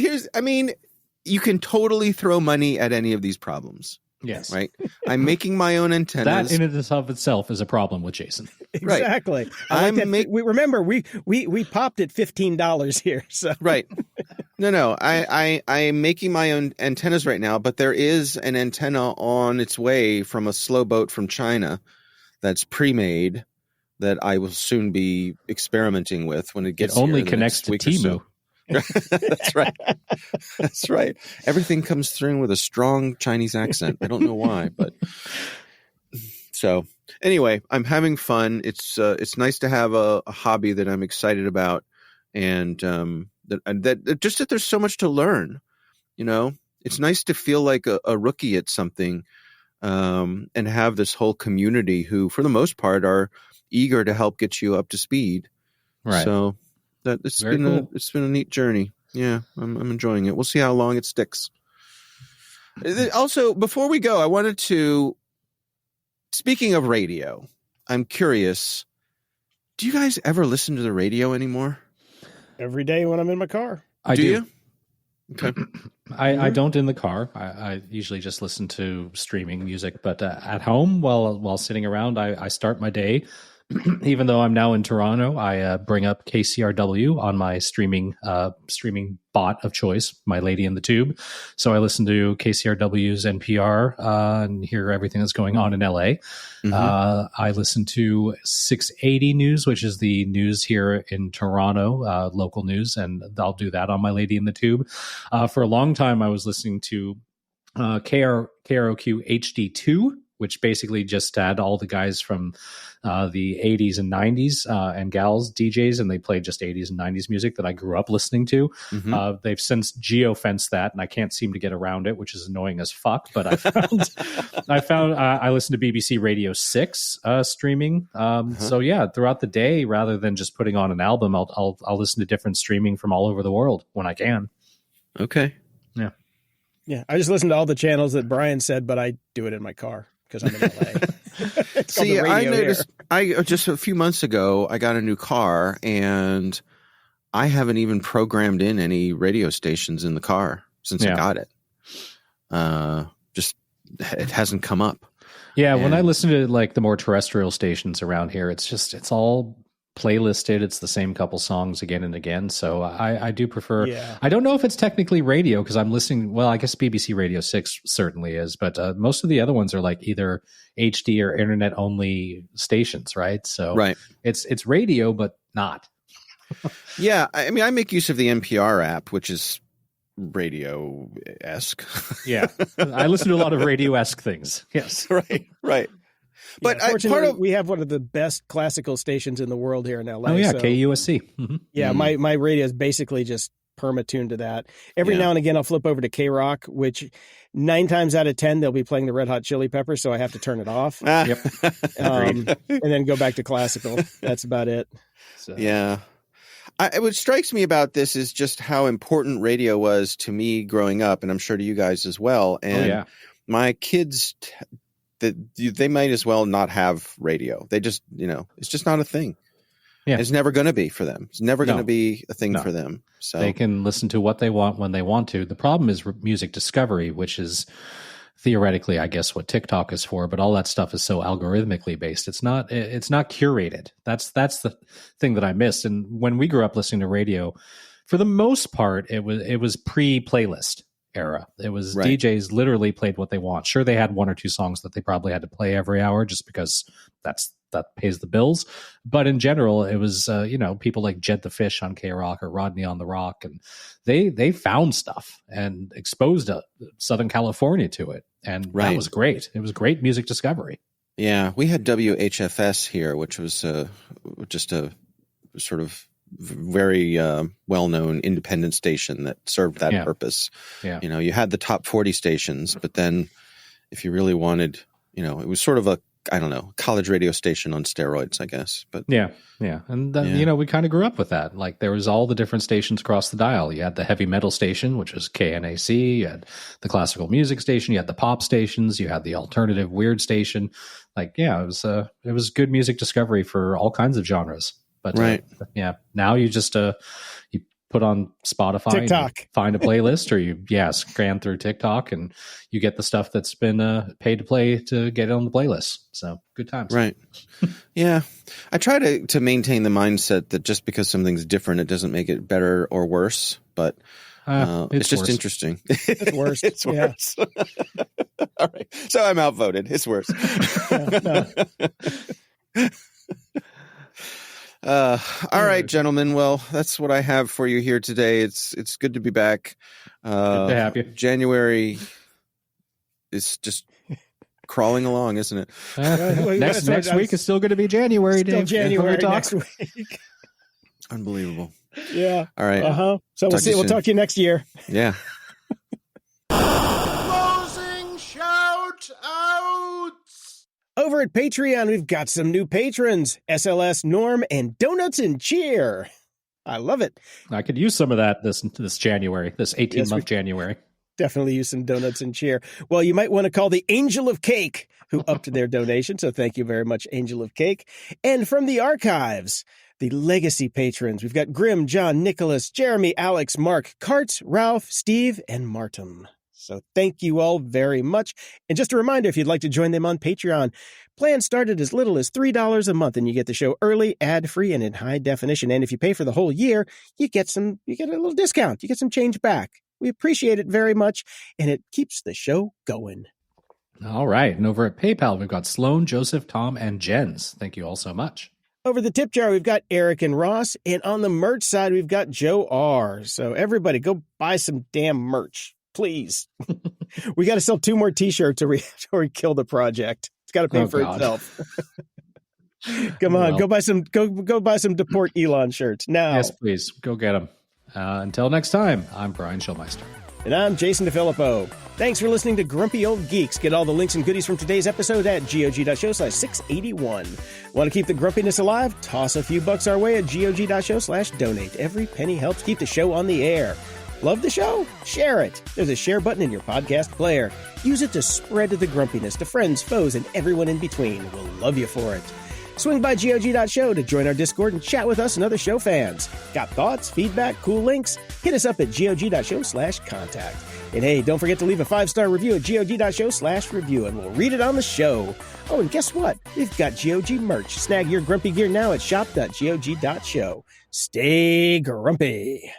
you can totally throw money at any of these problems. Yes. Right? I'm making my own antennas. That in and of itselm is a problem with Jason. Exactly. Right. We popped at $15 here. So right. No. I'm making my own antennas right now, but there is an antenna on its way from a slow boat from China that's pre-made that I will soon be experimenting with when it gets. It only connects to Temu. That's right. That's right. Everything comes through with a strong Chinese accent. I don't know why, but so anyway, I'm having fun. It's nice to have a hobby that I'm excited about, and that there's so much to learn. You know, it's nice to feel like a rookie at something, and have this whole community who, for the most part, are eager to help get you up to speed. Right. So. It's been a neat journey. Yeah, I'm enjoying it. We'll see how long it sticks. Also, before we go, I wanted to. Speaking of radio, I'm curious. Do you guys ever listen to the radio anymore? Every day when I'm in my car. I do. You? Okay. I don't in the car. I usually just listen to streaming music, but at home while sitting around, I start my day. Even though I'm now in Toronto, I bring up KCRW on my streaming bot of choice, My Lady in the Tube. So I listen to KCRW's NPR and hear everything that's going on in LA. Mm-hmm. I listen to 680 News, which is the news here in Toronto, local news, and I'll do that on My Lady in the Tube. For a long time, I was listening to KROQ HD2, which basically just had all the guys from the 80s and 90s and gals DJs, and they played just 80s and 90s music that I grew up listening to. Mm-hmm. They've since geo-fenced that, and I can't seem to get around it, which is annoying as fuck. But I listened to BBC Radio 6 streaming. So yeah, throughout the day, rather than just putting on an album, I'll listen to different streaming from all over the world when I can. Okay. Yeah. Yeah, I just listen to all the channels that Brian said, but I do it in my car because I'm in LA. See, I noticed just a few months ago, I got a new car, and I haven't even programmed in any radio stations in the car since I got it. Just it hasn't come up. Yeah, when I listen to like the more terrestrial stations around here, it's all playlisted. It's the same couple songs again and again. So I do prefer. Yeah. I don't know if it's technically radio because I'm listening. Well, I guess BBC Radio 6 certainly is, but most of the other ones are like either HD or internet only stations, right? So it's radio, but not. Yeah, I mean, I make use of the NPR app, which is radio-esque. Yeah, I listen to a lot of radio-esque things. Yes, right. But fortunately, we have one of the best classical stations in the world here in LA. Oh yeah, so, KUSC. Mm-hmm. Yeah, my radio is basically just perma-tuned to that. Every now and again, I'll flip over to K-Rock, which 9 times out of 10 they'll be playing the Red Hot Chili Peppers, so I have to turn it off. Yep, and then go back to classical. That's about it. So. Yeah. What strikes me about this is just how important radio was to me growing up, and I'm sure to you guys as well. And my kids. They might as well not have radio. They just, it's just not a thing. Yeah. It's never going to be for them. It's never going to be a thing for them. So they can listen to what they want when they want to. The problem is music discovery, which is theoretically, I guess, what TikTok is for. But all that stuff is so algorithmically based. It's not curated. That's the thing that I missed. And when we grew up listening to radio, for the most part, it was pre-playlist era. It was DJs literally played what they want. Sure, they had 1 or 2 songs that they probably had to play every hour just because that pays the bills. But in general, it was people like Jed the Fish on K-Rock or Rodney on the Rock, and they found stuff and exposed Southern California to it, and that was great. It was great music discovery. Yeah, we had WHFS here, which was just a sort of very well-known independent station that served that purpose. Yeah. You had the top 40 stations, but then if you really wanted, it was sort of a, I don't know, college radio station on steroids, I guess. But yeah. And we kind of grew up with that. Like there was all the different stations across the dial. You had the heavy metal station, which was KNAC. You had the classical music station. You had the pop stations. You had the alternative weird station. Like, it was good music discovery for all kinds of genres. But now you just you put on Spotify, TikTok, find a playlist, or you scan through TikTok, and you get the stuff that's been paid to play to get it on the playlist. So good times, right? Yeah, I try to maintain the mindset that just because something's different, it doesn't make it better or worse. But it's just worse. Interesting. It's worse. It's worse. All right, so I'm outvoted. It's worse. All right, gentlemen. Well, that's what I have for you here today. It's good to be back. Good to have you. January is just crawling along, isn't it? Next week is still going to be January, Dave. January next week. Unbelievable. Yeah. All right. So we'll see. We'll talk to you next year. Yeah. Closing shout outs. Over at Patreon, we've got some new patrons: SLS, Norm, and Donuts and Cheer. I love it. I could use some of that this January, this 18-month January. Definitely use some Donuts and Cheer. Well, you might want to call the Angel of Cake, who upped their donation. So thank you very much, Angel of Cake. And from the archives, the legacy patrons, we've got Grim, John, Nicholas, Jeremy, Alex, Mark, Cart, Ralph, Steve, and Martin. So thank you all very much. And just a reminder, if you'd like to join them on Patreon, plans start at as little as $3 a month, and you get the show early, ad-free, and in high definition. And if you pay for the whole year, you get a little discount. You get some change back. We appreciate it very much, and it keeps the show going. All right. And over at PayPal, we've got Sloan, Joseph, Tom, and Jens. Thank you all so much. Over the tip jar, we've got Eric and Ross, and on the merch side, we've got Joe R. So everybody, go buy some damn merch, please. We got to sell 2 more T-shirts or we kill the project. It's got to pay for itself. Come on, go buy some Deport Elon shirts now. Yes, please. Go get them. Until next time, I'm Brian Schulmeister. And I'm Jason DeFilippo. Thanks for listening to Grumpy Old Geeks. Get all the links and goodies from today's episode at gog.show/681. Want to keep the grumpiness alive? Toss a few bucks our way at gog.show/donate. Every penny helps keep the show on the air. Love the show? Share it. There's a share button in your podcast player. Use it to spread the grumpiness to friends, foes, and everyone in between. We'll love you for it. Swing by gog.show to join our Discord and chat with us and other show fans. Got thoughts, feedback, cool links? Hit us up at gog.show/contact. And hey, don't forget to leave a 5-star review at gog.show/review, and we'll read it on the show. Oh, and guess what? We've got GOG merch. Snag your grumpy gear now at shop.gog.show. Stay grumpy.